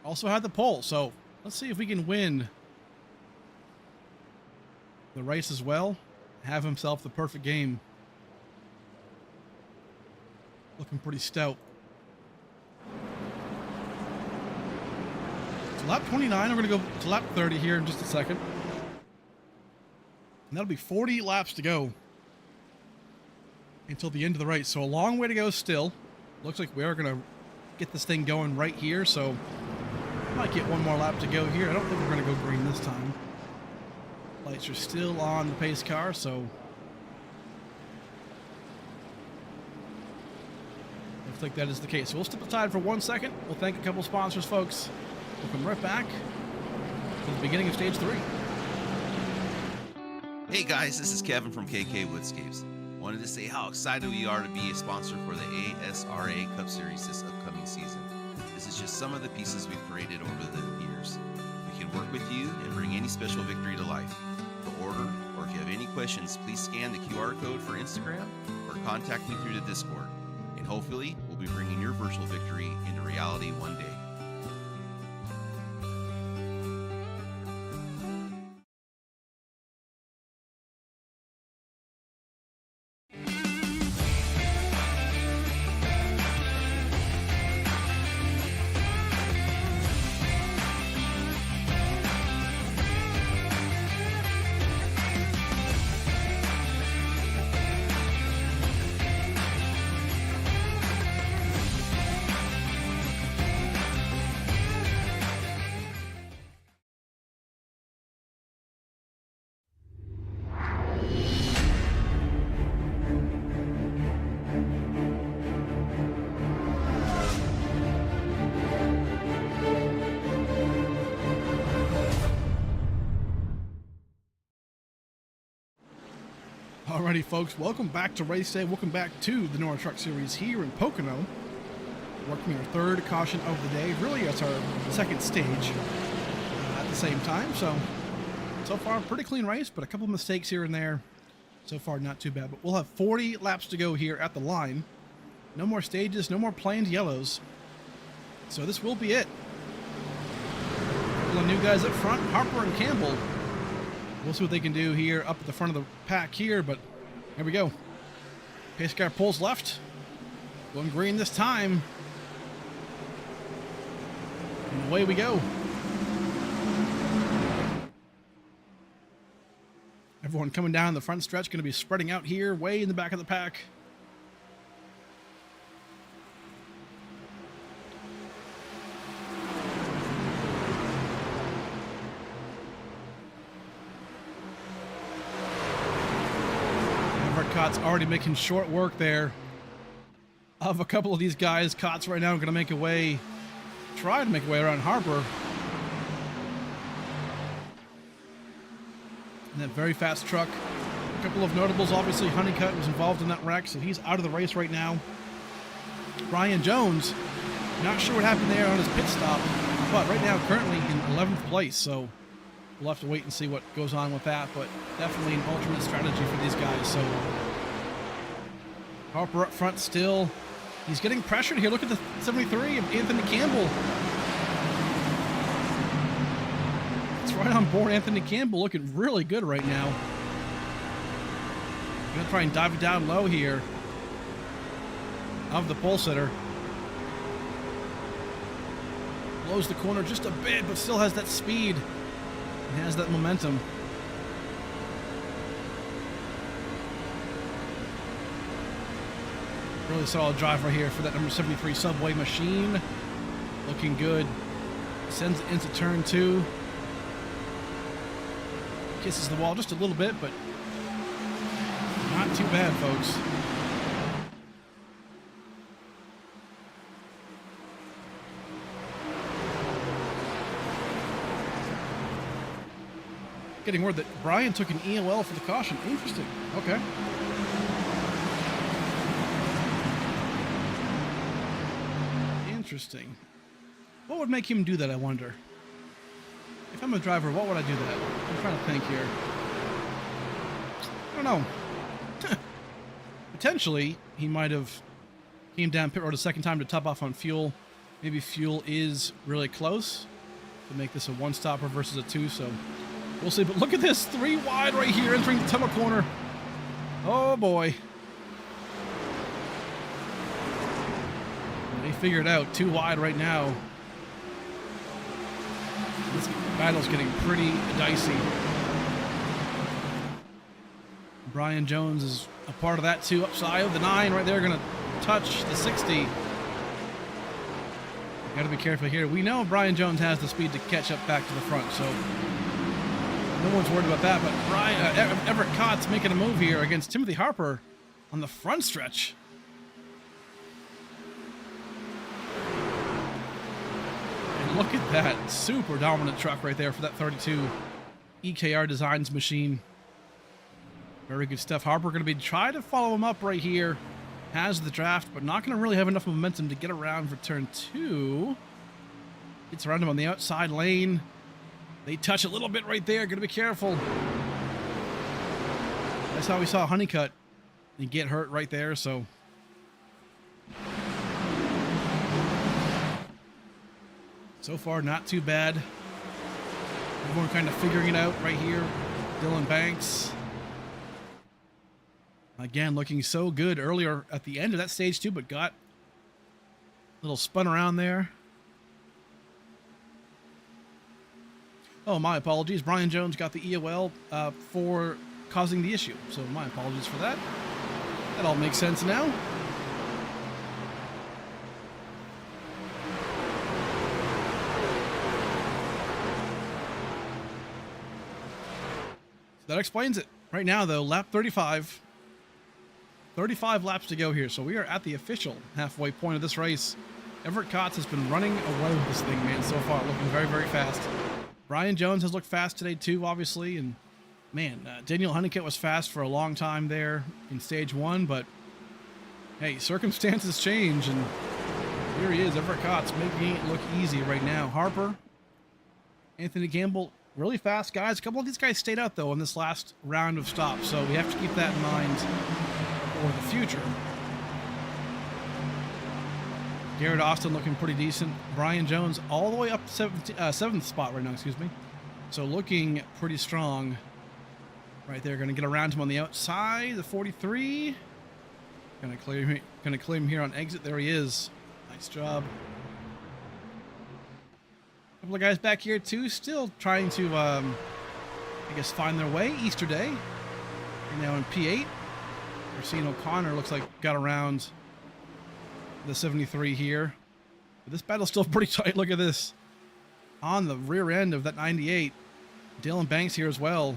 Also had the pole. So let's see if we can win the race as well. Have himself the perfect game. Looking pretty stout. So lap 29, we're going to go to lap 30 here in just a second. And that'll be 40 laps to go until the end of the race. So a long way to go still. Looks like we are going to get this thing going right here. So might get one more lap to go here. I don't think we're going to go green this time. Lights are still on the pace car, so looks like that is the case. So we'll step aside for 1 second. We'll thank a couple sponsors, folks. We'll come right back to the beginning of stage 3. Hey guys, this is Kevin from KK Woodscapes. Wanted to say how excited we are to be a sponsor for the ASRA Cup Series this upcoming season. This is just some of the pieces we've created over the years. We can work with you and bring any special victory to life. To order, or if you have any questions, please scan the QR code for Instagram or contact me through the Discord. hopefully we'll be bringing your virtual victory into reality one day. Alrighty, folks, welcome back to Race Day. Welcome back to the NORA Truck Series here in Pocono. Working our third caution of the day. Really, it's our second stage at the same time. So far, pretty clean race, but a couple of mistakes here and there. So far, not too bad. But we'll have 40 laps to go here at the line. No more stages, no more planned yellows. So this will be it. A couple of new guys up front, Harper and Campbell. We'll see what they can do here up at the front of the pack here, but here we go. Pace car pulls left. Going green this time. And away we go. Everyone coming down the front stretch, going to be spreading out here, way in the back of the pack. Cott's already making short work there of a couple of these guys. Cott's right now going to make a way, try to make a way around Harper. And that very fast truck. A couple of notables, obviously Honeycutt was involved in that wreck, so he's out of the race right now. Brian Jones, not sure what happened there on his pit stop, but right now currently in 11th place, so we'll have to wait and see what goes on with that, but definitely an alternate strategy for these guys. So Harper up front still. He's getting pressured here. Look at the 73 of Anthony Campbell. It's right on board. Anthony Campbell looking really good right now. I'm going to try and dive it down low here of the pole sitter. Blows the corner just a bit, but still has that speed. And has that momentum. Really solid drive right here for that number 73 Subway machine. Looking good. Sends it into turn 2. Kisses the wall just a little bit, but not too bad, folks. Getting word that Brian took an EOL for the caution. Interesting. Okay. Interesting. What would make him do that, I wonder? If I'm a driver, what would I do that? I'm trying to think here. I don't know. Potentially, he might have came down pit road a second time to top off on fuel. Maybe fuel is really close to make this a one-stopper versus a 2, so we'll see. But look at this, 3 wide right here entering the tunnel corner. Oh boy. They figured out 2 wide right now. This battle's getting pretty dicey. Brian Jones is a part of that too. Upside of the 9 right there, gonna touch the 60. Gotta be careful here. We know Brian Jones has the speed to catch up back to the front, so no one's worried about that. But Everett Cott's making a move here against Timothy Harper on the front stretch. And look at that super dominant truck right there for that 32 EKR Designs machine. Very good stuff. Harper going to be trying to follow him up right here. Has the draft, but not going to really have enough momentum to get around for turn 2. Gets around him on the outside lane. They touch a little bit right there. Going to be careful. That's how we saw Honeycutt and get hurt right there. So So far, not too bad. Everyone kind of figuring it out right here. Dylan Banks. Again, looking so good earlier at the end of that stage too, but got a little spun around there. Oh, my apologies. Brian Jones got the EOL for causing the issue. So my apologies for that. That all makes sense now. So that explains it. Right now, though, lap 35. 35 laps to go here. So we are at the official halfway point of this race. Everett Kotz has been running away with this thing, man, so far. Looking very, very fast. Brian Jones has looked fast today, too, obviously. And, man, Daniel Honeycutt was fast for a long time there in stage 1. But, hey, circumstances change. And here he is, Everett Kotz, making it look easy right now. Harper, Anthony Campbell, really fast guys. A couple of these guys stayed out, though, in this last round of stops. So we have to keep that in mind for the future. Garrett Austin looking pretty decent. Brian Jones all the way up to 7th spot right now, excuse me. So looking pretty strong right there. Going to get around him on the outside, the 43. Going to clear him here on exit. There he is. Nice job. A couple of guys back here too, still trying to, I guess, find their way. Easter Day. We're now in P8. We're seeing O'Connor looks like got around the 73 here. But this battle's still pretty tight. Look at this. On the rear end of that 98. Dylan Banks here as well.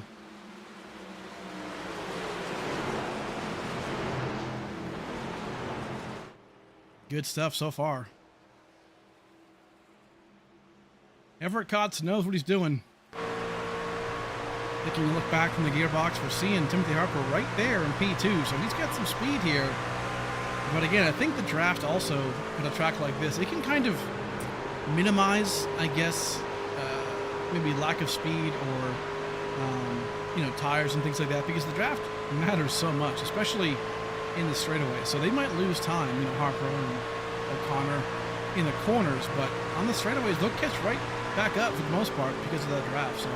Good stuff so far. Everett Kotz knows what he's doing. Taking a look back from the gearbox, we're seeing Timothy Harper right there in P2, so he's got some speed here. But again, I think the draft also, at a track like this, it can kind of minimize, I guess, maybe lack of speed or, you know, tires and things like that, because the draft matters so much, especially in the straightaway. So they might lose time, you know, Harper and O'Connor in the corners, but on the straightaways, they'll catch right back up for the most part because of that draft. So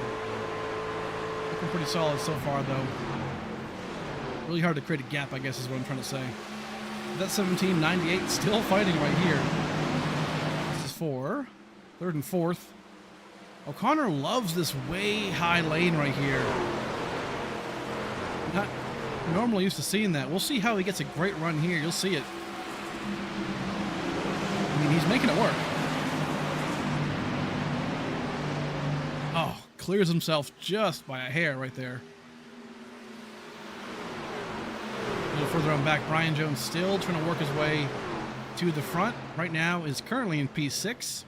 looking pretty solid so far, though. Really hard to create a gap, I guess, is what I'm trying to say. That 1798 still fighting right here. This is for 3rd and 4th. O'Connor loves this way high lane right here. Not normally used to seeing that. We'll see how he gets a great run here. You'll see it. I mean, he's making it work. Oh, clears himself just by a hair right there. A little further on back, Brian Jones still trying to work his way to the front. Right now is currently in P6.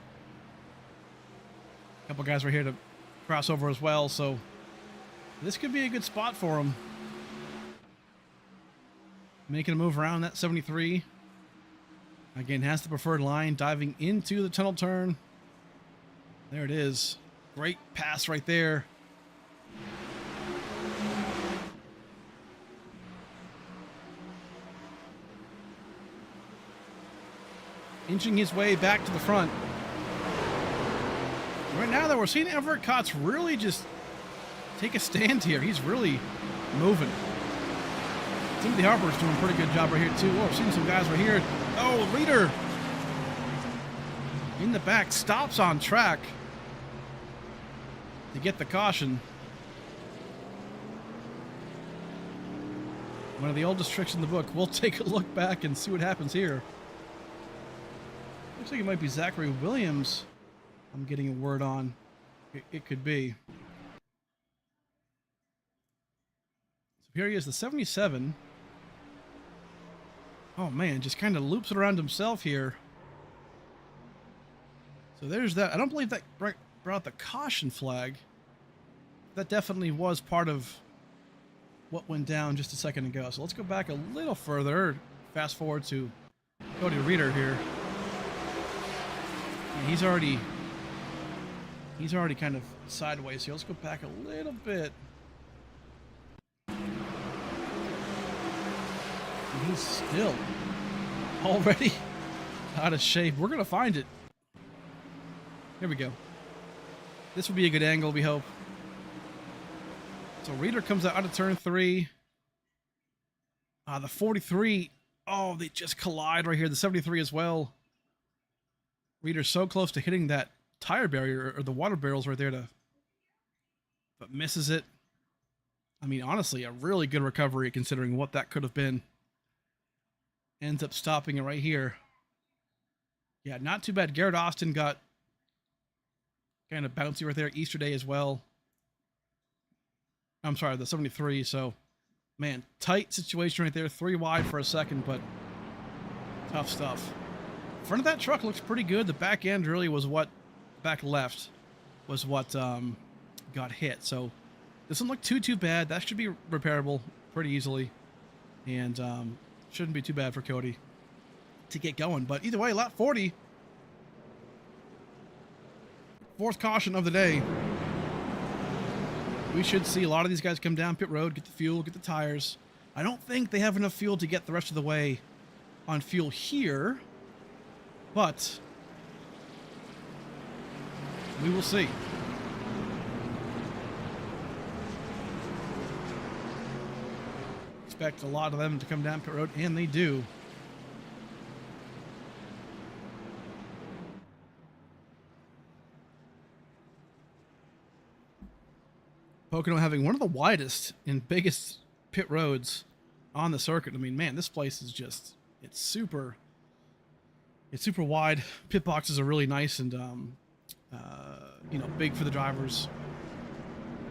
A couple guys right here to cross over as well, so this could be a good spot for him. Making a move around that 73. Again, has the preferred line, diving into the tunnel turn. There it is. Great pass right there. Inching his way back to the front. Right now, though, we're seeing Everett Kotz really just take a stand here. He's really moving. Timothy Harper's doing a pretty good job right here, too. Oh, we're seeing some guys right here. Oh, leader in the back stops on track to get the caution. One of the oldest tricks in the book. We'll take a look back and see what happens here. Looks like it might be Zachary Williams. I'm getting a word on. It could be. So here he is, the 77. Oh man, just kind of loops it around himself here. So there's that. I don't believe that brought the caution flag. That definitely was part of what went down just a second ago. So let's go back a little further. Fast forward to Cody Reeder here. And he's already kind of sideways here. Let's go back a little bit. And he's still already out of shape. We're going to find it. Here we go. This will be a good angle, we hope. So Reader comes out of turn 3. The 43. Oh, they just collide right here. The 73 as well. Reader's so close to hitting that tire barrier or the water barrels right there, but misses it. I mean, honestly, a really good recovery considering what that could have been. Ends up stopping it right here. Yeah, not too bad. Garrett Austin got kind of bouncy right there. Easter Day as well. I'm sorry, the 73. So, man, tight situation right there. 3 wide for a second, but tough stuff. Front of that truck looks pretty good. The back end really was what, back left was what got hit. So, doesn't look too bad. That should be repairable pretty easily. And shouldn't be too bad for Cody to get going. But either way, lap 40. 4th caution of the day. We should see a lot of these guys come down pit road, get the fuel, get the tires. I don't think they have enough fuel to get the rest of the way on fuel here, but we will see. Expect a lot of them to come down pit road, and they do. Pocono having one of the widest and biggest pit roads on the circuit. I mean, man, this place is just, it's super wide. Pit boxes are really nice and, you know, big for the drivers.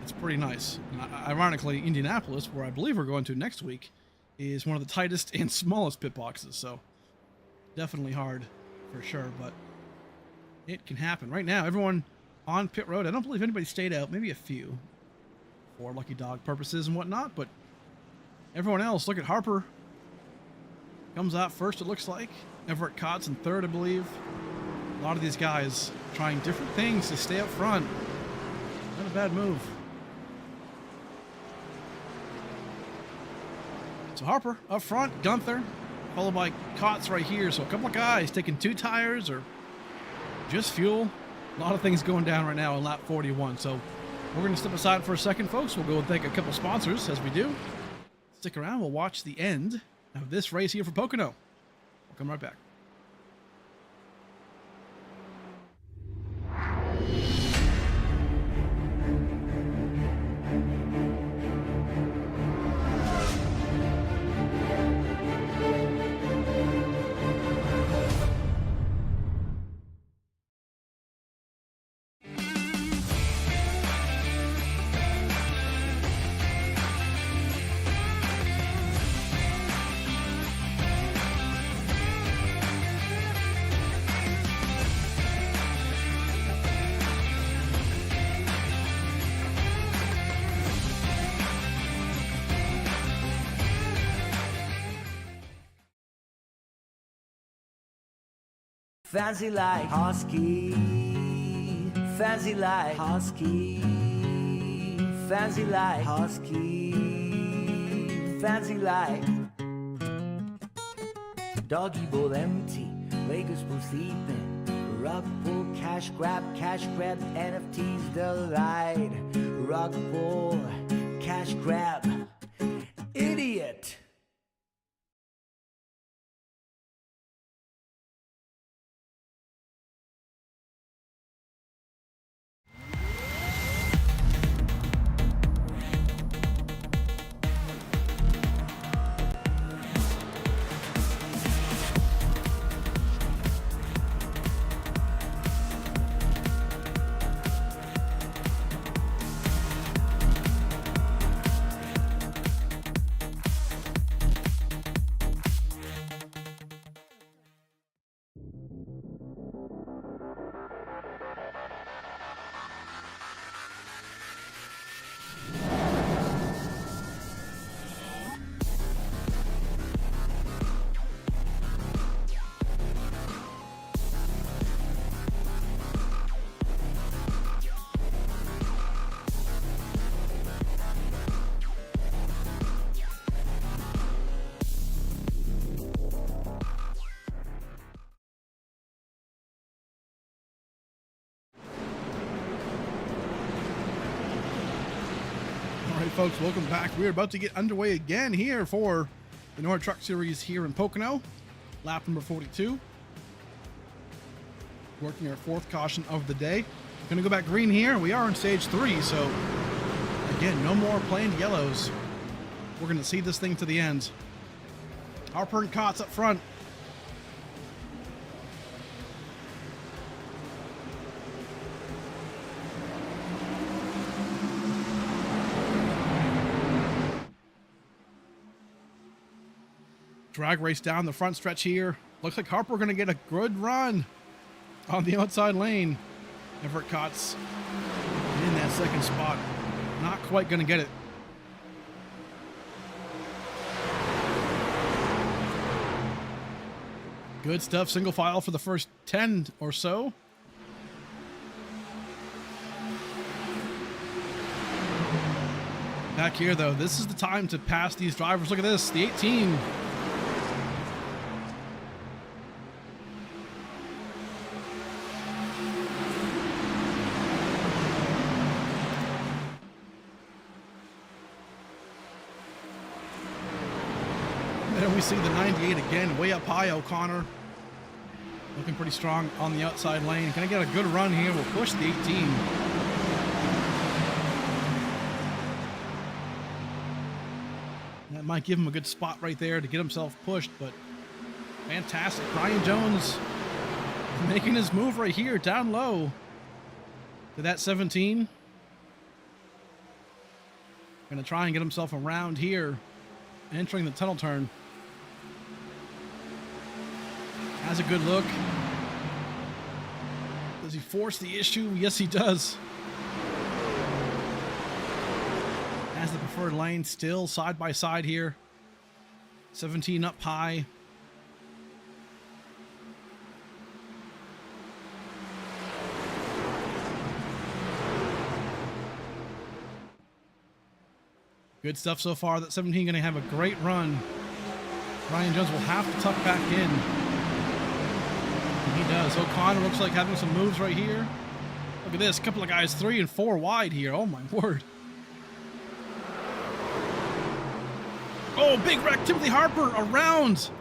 It's pretty nice. And ironically, Indianapolis, where I believe we're going to next week, is one of the tightest and smallest pit boxes. So definitely hard for sure, but it can happen. Right now, everyone on pit road, I don't believe anybody stayed out, maybe a few for lucky dog purposes and whatnot, but everyone else, look at Harper. Comes out first, it looks like. Everett Cott's in 3rd, I believe. A lot of these guys trying different things to stay up front. Not a bad move. So Harper up front, Gunther, followed by Cott's right here. So a couple of guys taking 2 tires or just fuel. A lot of things going down right now in lap 41. So we're going to step aside for a second, folks. We'll go and thank a couple sponsors as we do. Stick around. We'll watch the end of this race here for Pocono. We'll come right back. Fancy like Husky, fancy like Husky, fancy like Husky, fancy like Doggy bowl empty, Vegas pool sleeping, Rock pool cash grab, NFTs delight, Rock pool cash grab, idiot. All right, folks, welcome back. We're about to get underway again here for the NORA Truck Series here in Pocono. Lap number 42. Working our fourth caution of the day. Gonna go back green here. We are on stage 3, so again, no more planned yellows. We're gonna see this thing to the end. Harper and Cots up front. Drag race down the front stretch here. Looks like Harper going to get a good run on the outside lane. Everett Cots in that second spot. Not quite going to get it. Good stuff. Single file for the first 10 or so. Back here, though, this is the time to pass these drivers. Look at this. The 18. Then we see the 98 again, way up high. O'Connor looking pretty strong on the outside lane. Can I get a good run here? We'll push the 18. That might give him a good spot right there to get himself pushed, but fantastic. Brian Jones making his move right here, down low to that 17. Gonna try and get himself around here, entering the tunnel turn. Has a good look. Does he force the issue? Yes, he does. Has the preferred lane, still side by side here. 17 up high. Good stuff so far. That 17 going to have a great run. Ryan Jones will have to tuck back in. And he does. O'Connor looks like having some moves right here. Look at this. A couple of guys 3 and 4 wide here. Oh, my word. Oh, big wreck. Timothy Harper around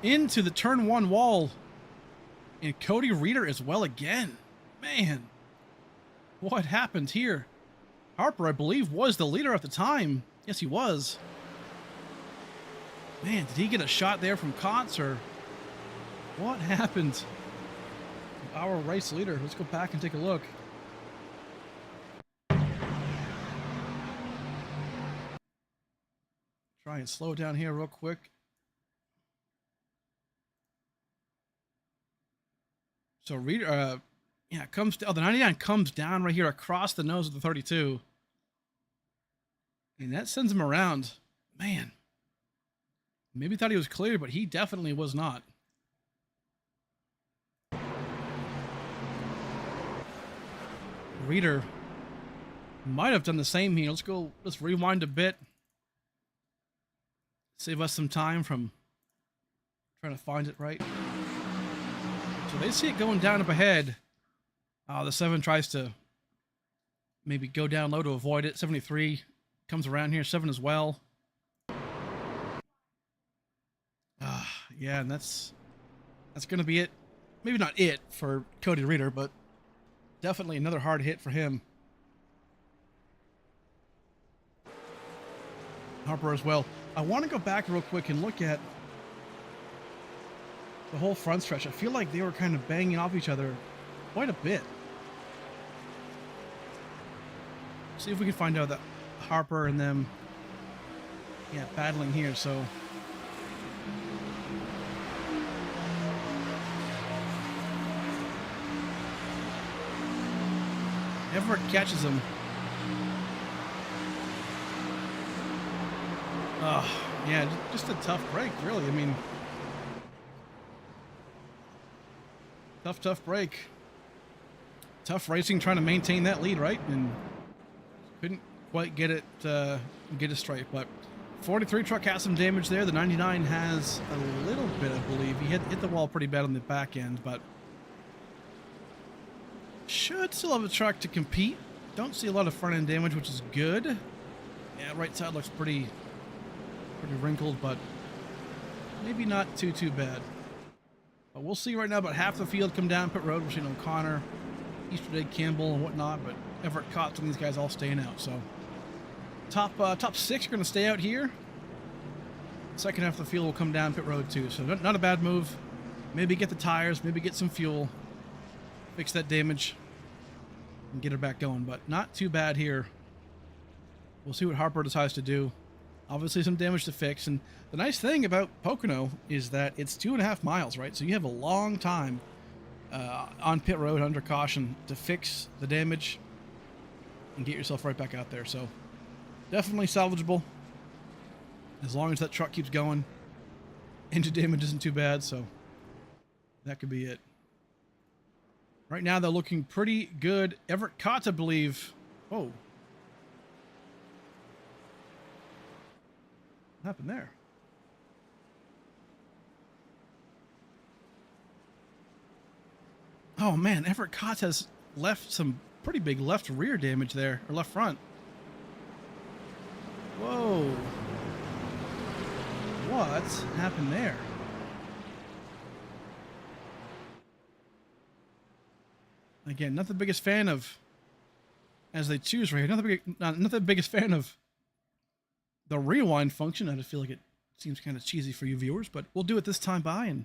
into the turn 1 wall. And Cody Reeder as well again. Man, what happened here? Harper, I believe, was the leader at the time. Yes, he was. Man, did he get a shot there from Cots, or what happened to our race leader? Let's go back and take a look. Try and slow down here real quick. So Reeder, yeah, it comes down. The 99 comes down right here across the nose of the 32. And that sends him around. Man. Maybe thought he was clear, but he definitely was not. Reeder might have done the same here. Let's rewind a bit. Save us some time from trying to find it right. So they see it going down up ahead. The 7 tries to maybe go down low to avoid it. 73 comes around here. 7 as well. Yeah, and that's going to be it. Maybe not it for Cody Reeder, but definitely another hard hit for him. Harper as well. I want to go back real quick and look at the whole front stretch. I feel like they were kind of banging off each other quite a bit. See if we can find out that Harper and them, yeah, battling here. So Everett catches him. Yeah, just a tough break, really. I mean, tough break. Tough racing, trying to maintain that lead, right? And couldn't quite get it straight. But 43 truck has some damage there. The 99 has a little bit, I believe. He hit the wall pretty bad on the back end, but should still have a truck to compete. Don't see a lot of front end damage, which is good. Yeah, right side looks pretty wrinkled, but maybe not too bad. But we'll see right now. About half the field come down pit road. We're seeing O'Connor, Easterday, Campbell, and whatnot. But Everett Kotz and these guys all staying out. So top 6 are going to stay out here. Second half of the field will come down pit road too. So not a bad move. Maybe get the tires. Maybe get some fuel. Fix that damage. And get her back going. But not too bad here. We'll see what Harper decides to do. Obviously some damage to fix, and the nice thing about Pocono is that it's 2.5 miles, right? So you have a long time on pit road under caution to fix the damage and get yourself right back out there. So definitely salvageable as long as that truck keeps going. Engine damage isn't too bad, so that could be it. Right now they're looking pretty good. Everett Kotz, I believe. Oh. What happened there? Oh man, Everett Kotz has left some pretty big left rear damage there, or left front. Whoa. What happened there? Again, not the biggest fan of, as they choose right here, not the biggest fan of the rewind function. I just feel like it seems kind of cheesy for you viewers, but we'll do it this time by. And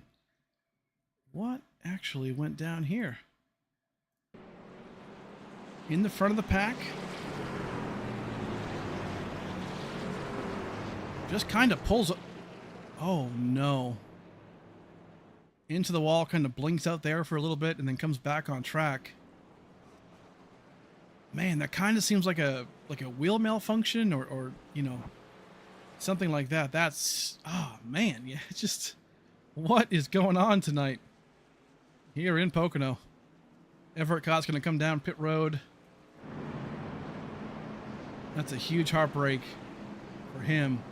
what actually went down here? In the front of the pack. Just kind of pulls. Oh no. Into the wall, kind of blinks out there for a little bit and then comes back on track. Man, that kind of seems like a wheel malfunction or you know, something like that. That's, oh man, yeah, it's just, what is going on tonight here in Pocono? Everett Kott's going to come down pit road. That's a huge heartbreak for him.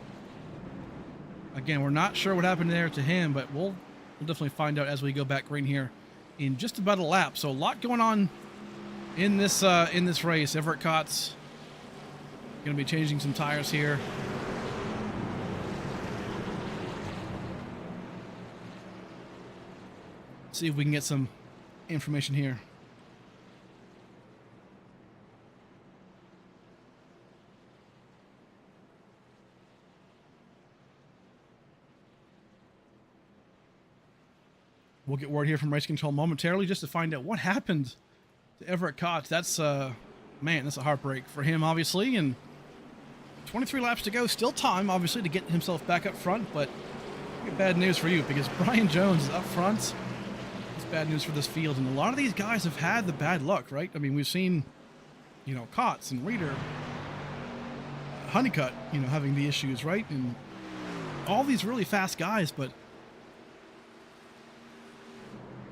Again, we're not sure what happened there to him, but we'll definitely find out as we go back green here in just about a lap. So a lot going on in this race. Everett Kott's going to be changing some tires here. See if we can get some information here. We'll get word here from race control momentarily just to find out what happened to Everett Kotz. That's, man, that's a heartbreak for him, obviously. And 23 laps to go. Still time, obviously, to get himself back up front. But bad news for you because Brian Jones is up front. It's bad news for this field. And a lot of these guys have had the bad luck, right? I mean, we've seen, you know, Kotz and Reeder, Honeycutt, you know, having the issues, right? And all these really fast guys, but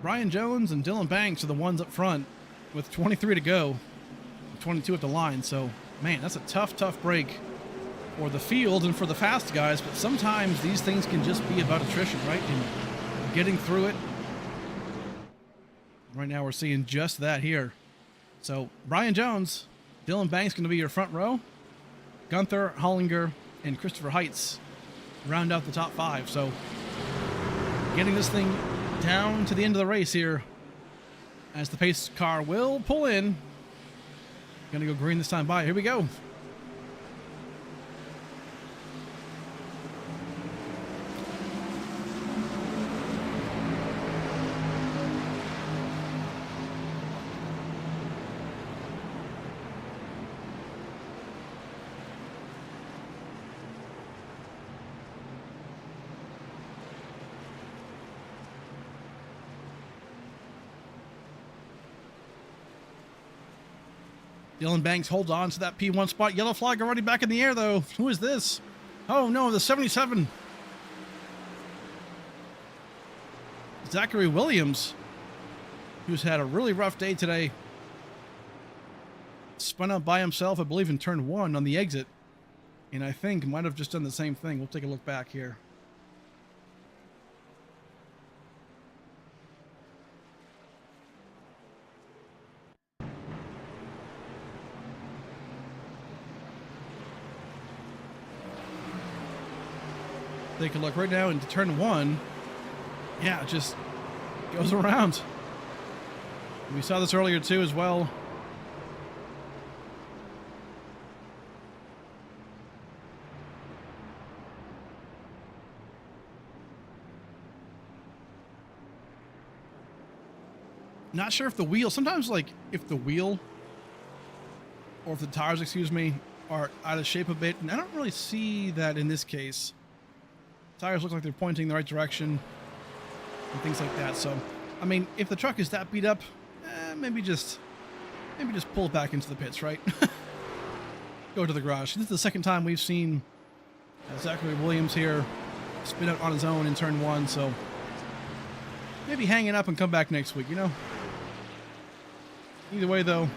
Brian Jones and Dylan Banks are the ones up front with 23 to go, 22 at the line. So, man, that's a tough break for the field and for the fast guys. But sometimes these things can just be about attrition, right? And getting through it. Right now we're seeing just that here. So, Brian Jones, Dylan Banks going to be your front row. Gunther, Hollinger, and Christopher Heights round out the top 5. So, getting this thing down to the end of the race here as the pace car will pull in. Gonna go green this time by. Here we go. Dylan Banks holds on to that P1 spot. Yellow flag already back in the air, though. Who is this? Oh, no, the 77. Zachary Williams, who's had a really rough day today. Spun out by himself, I believe, in turn 1 on the exit. And I think might have just done the same thing. We'll take a look back here. Take a look right now into turn 1. Yeah, it just goes around. We saw this earlier too as well. Not sure if the wheel, sometimes like if the wheel or if the tires, excuse me, are out of shape a bit, and I don't really see that in this case. Tires look like they're pointing in the right direction and things like that. So, I mean, if the truck is that beat up, maybe just pull it back into the pits, right? Go to the garage. This is the second time we've seen Zachary Williams here spin out on his own in turn 1, so maybe hang it up and come back next week, you know? Either way, though,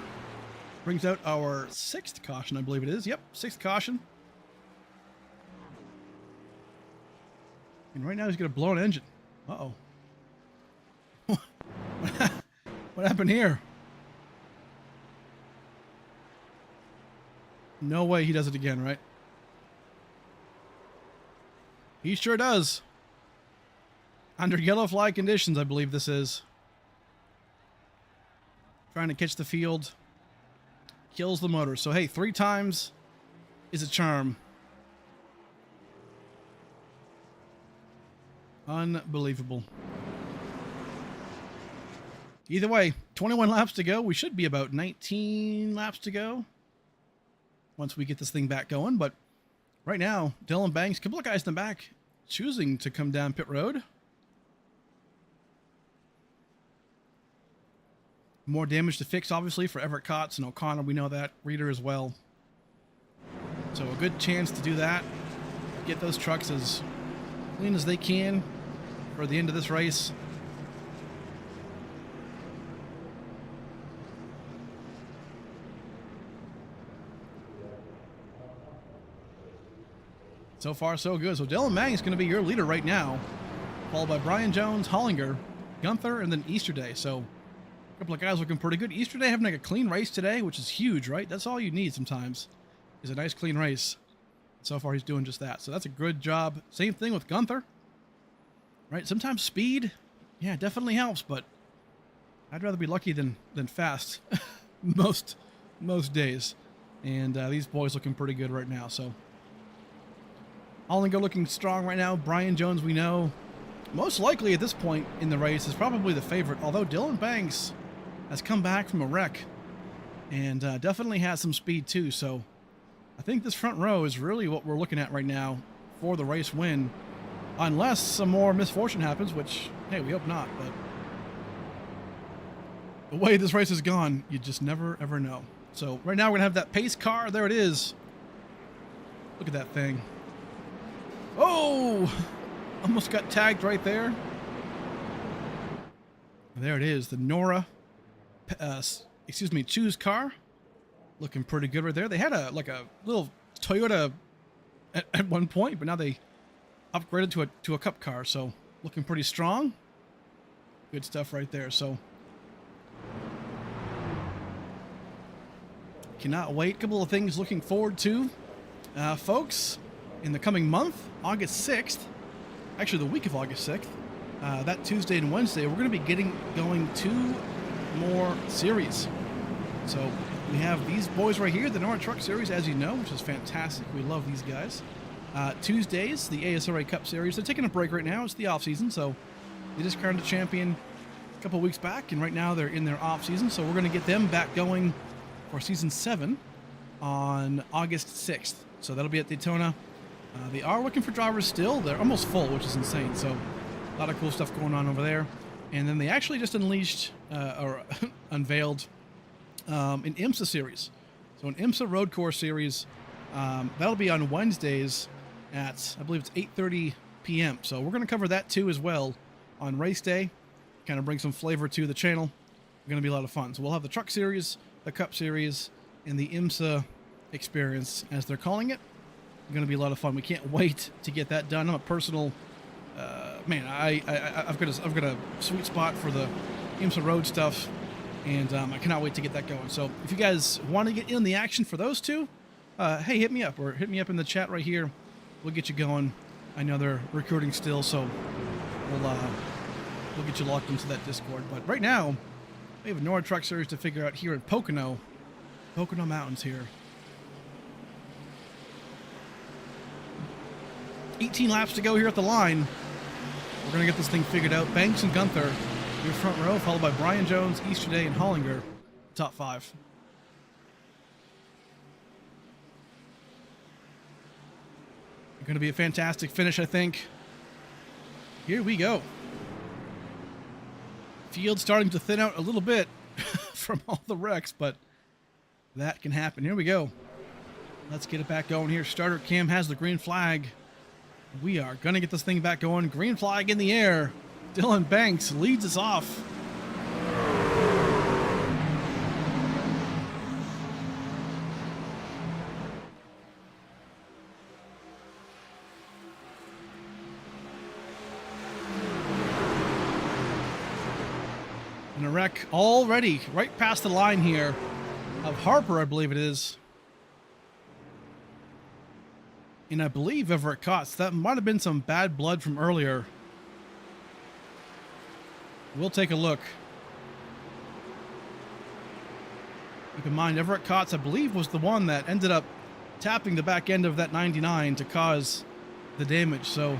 brings out our 6th caution, I believe it is. Yep, 6th caution. And right now he's got a blown engine. Uh-oh. What happened here? No way he does it again, right? He sure does. Under yellow flag conditions, I believe this is. Trying to catch the field. Kills the motor. So, hey, 3 times is a charm. Unbelievable. Either way, 21 laps to go. We should be about 19 laps to go once we get this thing back going. But right now, Dylan Banks, a couple of guys in the back choosing to come down pit road. More damage to fix, obviously, for Everett Kotz and O'Connor. We know that. Reader as well. So a good chance to do that. Get those trucks as clean as they can for the end of this race. So far, so good. So Dylan Mang is going to be your leader right now, followed by Brian Jones, Hollinger, Gunther, and then Easterday. So a couple of guys looking pretty good. Easterday having like a clean race today, which is huge, right? That's all you need sometimes, is a nice clean race. So far, he's doing just that. So that's a good job. Same thing with Gunther, right? Sometimes speed, yeah, definitely helps, but I'd rather be lucky than fast most days. And these boys looking pretty good right now. So Hollinger looking strong right now. Brian Jones, we know, most likely at this point in the race is probably the favorite, although Dylan Banks has come back from a wreck and definitely has some speed too. So I think this front row is really what we're looking at right now for the race win, unless some more misfortune happens, which, hey, we hope not. But the way this race has gone, you just never, ever know. So right now we're going to have that pace car. There it is. Look at that thing. Oh! Almost got tagged right there. There it is. The NORA, Choose car. Looking pretty good right there. They had a little Toyota at one point, but now they upgraded to a cup car. So looking pretty strong. Good stuff right there. So cannot wait. Couple of things looking forward to, folks, in the coming month, August 6th. Actually, the week of August 6th. That Tuesday and Wednesday, we're going to be going 2 more series. So we have these boys right here, the NORA Truck Series, as you know, which is fantastic. We love these guys. Tuesdays, the ASRA Cup Series. They're taking a break right now. It's the off season, so they just crowned a champion a couple weeks back, and right now they're in their off season. So we're going to get them back going for season 7 on August 6th. So that'll be at Daytona. They are looking for drivers still. They're almost full, which is insane. So a lot of cool stuff going on over there. And then they actually just unleashed or unveiled an IMSA series. So an IMSA road course series. That'll be on Wednesdays at, I believe it's 8:30 p.m. So we're going to cover that too as well on race day. Kind of bring some flavor to the channel. Going to be a lot of fun. So we'll have the truck series, the cup series, and the IMSA experience, as they're calling it. Going to be a lot of fun. We can't wait to get that done. I'm a personal man. I've got a sweet spot for the IMSA road stuff, and I cannot wait to get that going. So if you guys want to get in the action for those two, hey, hit me up, or hit me up in the chat right here. We'll get you going I know they're recruiting still, so we'll get you locked into that Discord. But right now, we have a NORA Truck Series to figure out here in Pocono Mountains here. 18 laps to go here at the line. We're going to get this thing figured out. Banks and Gunther, your front row, followed by Brian Jones, Easterday, and Hollinger, top 5. Going to be a fantastic finish, I think. Here we go. Field starting to thin out a little bit from all the wrecks, but that can happen. Here we go. Let's get it back going here. Starter Cam has the green flag. We are going to get this thing back going. Green flag in the air. Dylan Banks leads us off. And a wreck already right past the line here of Harper, I believe it is. And I believe Everett Kotz. That might have been some bad blood from earlier. We'll take a look. Keep in mind, Everett Kotz, I believe, was the one that ended up tapping the back end of that 99 to cause the damage. So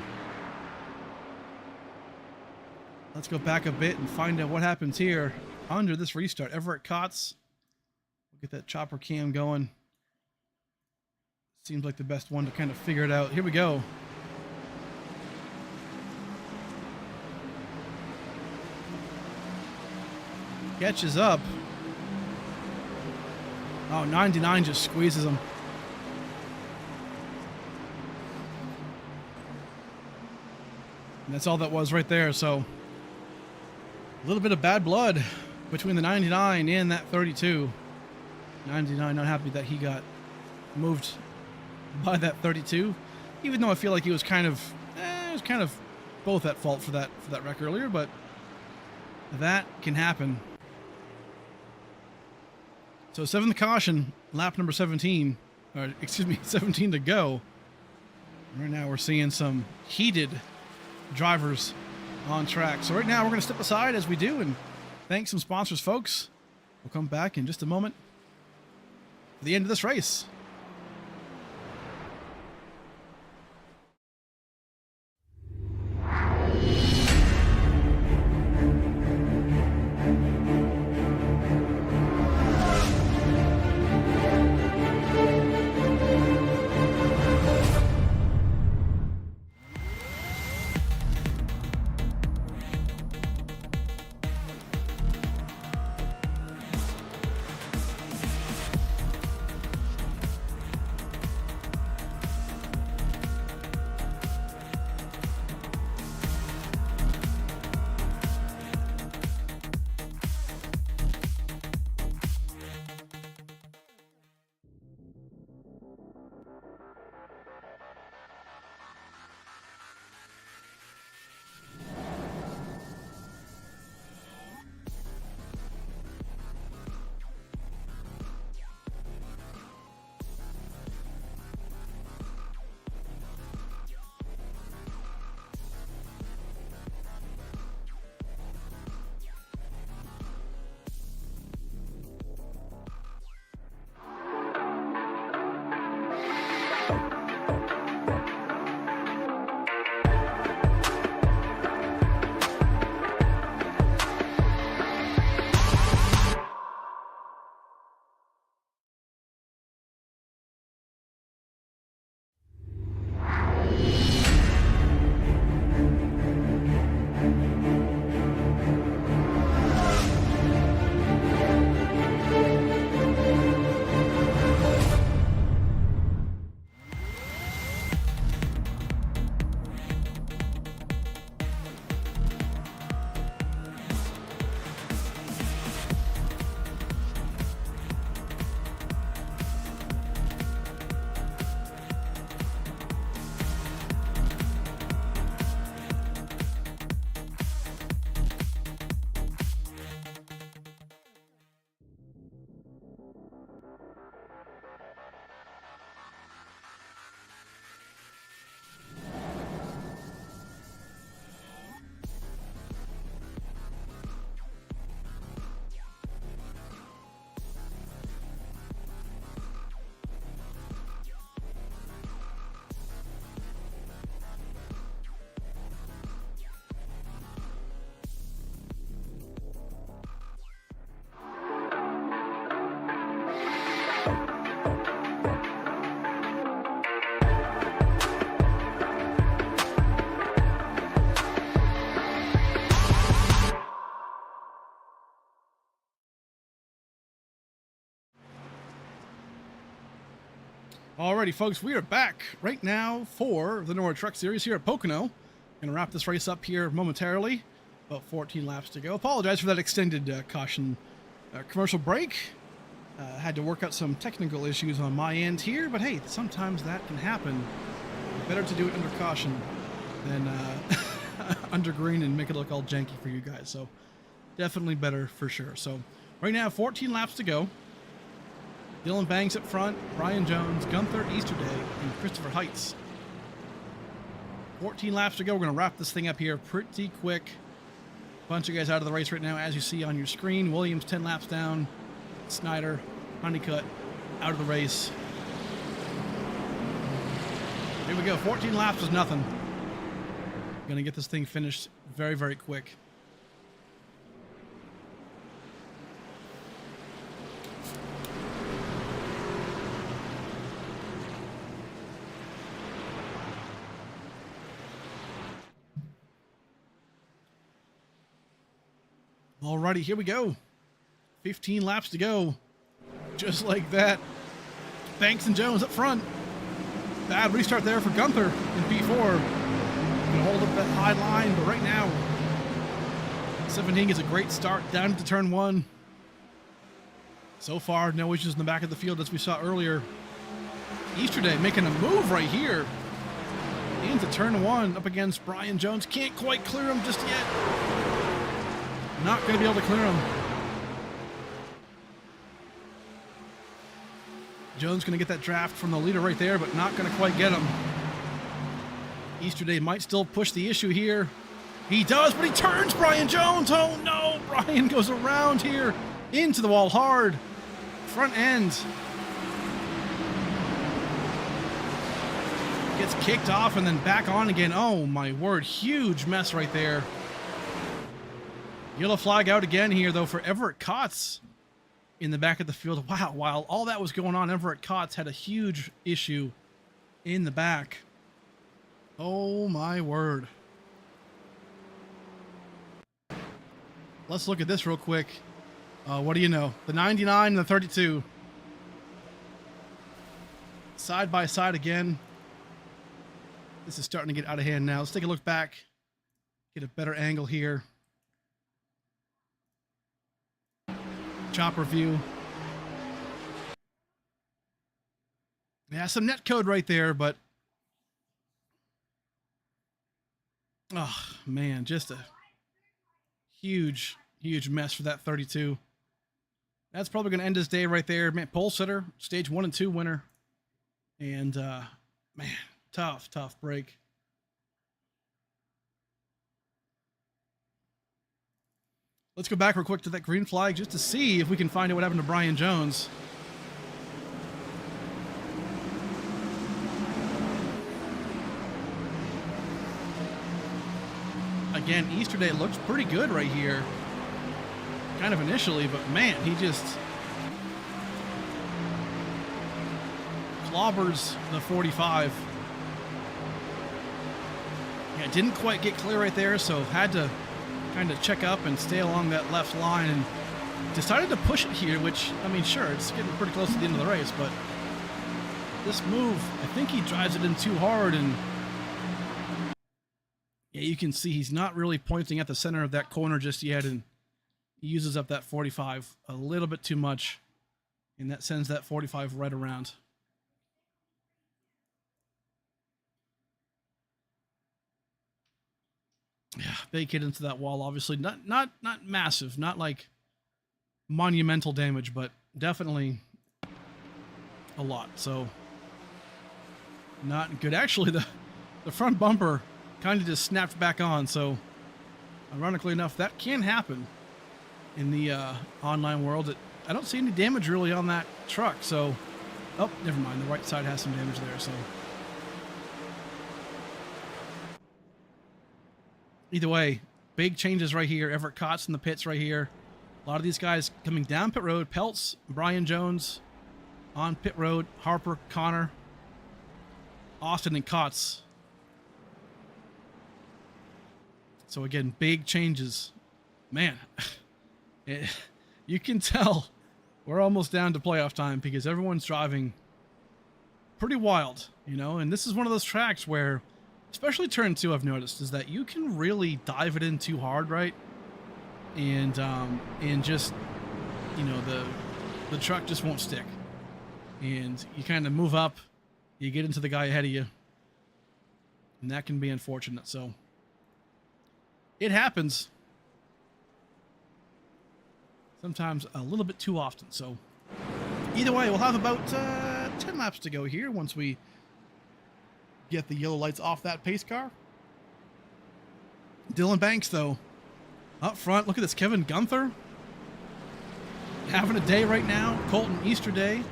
let's go back a bit and find out what happens here under this restart. Everett Kotz. We'll get that chopper cam going. Seems like the best one to kind of figure it out. Here we go. Catches up. Oh, 99 just squeezes him. And that's all that was right there. So a little bit of bad blood between the 99 and that 32. 99 not happy that he got moved by that 32, even though I feel like he was kind of both at fault for that wreck earlier, but that can happen. So 7th caution, lap number 17, or excuse me, 17 to go. Right now we're seeing some heated drivers on track. So right now we're going to step aside as we do and thank some sponsors, folks. We'll come back in just a moment for the end of this race. Alrighty, folks, we are back right now for the NORA Truck Series here at Pocono. Gonna wrap this race up here momentarily. About 14 laps to go. Apologize for that extended caution commercial break. Had to work out some technical issues on my end here, but hey, sometimes that can happen. Better to do it under caution than under green and make it look all janky for you guys. So definitely better for sure. So right now, 14 laps to go. Dylan Banks up front, Brian Jones, Gunther Easterday, and Christopher Heights. 14 laps to go. We're going to wrap this thing up here pretty quick. Bunch of guys out of the race right now, as you see on your screen. Williams 10 laps down. Snyder, Honeycutt out of the race. Here we go. 14 laps is nothing. Going to get this thing finished very, very quick. Alrighty, here we go. 15 laps to go. Just like that. Banks and Jones up front. Bad restart there for Gunther in P4. Gonna hold up that high line, but right now, 17 gets a great start down into turn 1. So far, no issues in the back of the field as we saw earlier. Easterday making a move right here. Into turn 1 up against Brian Jones. Can't quite clear him just yet. Not going to be able to clear him. Jones going to get that draft from the leader right there, but not going to quite get him. Easterday might still push the issue here. He does, but he turns Brian Jones. Oh no, Brian goes around here into the wall hard. Front end. Gets kicked off and then back on again. Oh my word, huge mess right there. Yellow flag out again here, though, for Everett Kotz in the back of the field. Wow, while all that was going on, Everett Kotz had a huge issue in the back. Oh, my word. Let's look at this real quick. What do you know? The 99 and the 32. Side by side again. This is starting to get out of hand now. Let's take a look back. Get a better angle here. Chopper view. Yeah, some net code right there, but oh man, just a huge mess for that 32. That's probably going to end his day right there. Man, pole sitter, stage 1 and 2 winner, and man, tough break. Let's go back real quick to that green flag just to see if we can find out what happened to Brian Jones. Again, Easterday looks pretty good right here. Kind of initially, but man, he just clobbers the 45. Yeah, didn't quite get clear right there, so had to kind of check up and stay along that left line, and decided to push it here, which, I mean, sure, it's getting pretty close to the end of the race, but this move, I think he drives it in too hard, and yeah, you can see he's not really pointing at the center of that corner just yet, and he uses up that 45 a little bit too much, and that sends that 45 right around. Yeah, big hit into that wall, obviously. Not massive, not like monumental damage, but definitely a lot. So not good. Actually, the front bumper kind of just snapped back on. So ironically enough, that can happen in the online world. I don't see any damage really on that truck. So, oh, never mind. The right side has some damage there. So either way, big changes right here. Everett Kotz in the pits right here. A lot of these guys coming down pit road. Peltz, Brian Jones on pit road. Harper, Connor, Austin, and Kotz. So again, big changes. Man, you can tell we're almost down to playoff time because everyone's driving pretty wild, you know, and this is one of those tracks where, especially turn 2, I've noticed, is that you can really dive it in too hard, right? And just, you know, the truck just won't stick. And you kind of move up, you get into the guy ahead of you, and that can be unfortunate. So it happens sometimes a little bit too often. So either way, we'll have about 10 laps to go here once we get the yellow lights off that pace car. Dylan Banks, though, up front. Look at this. Kevin Gunther having a day right now. Colton Easterday.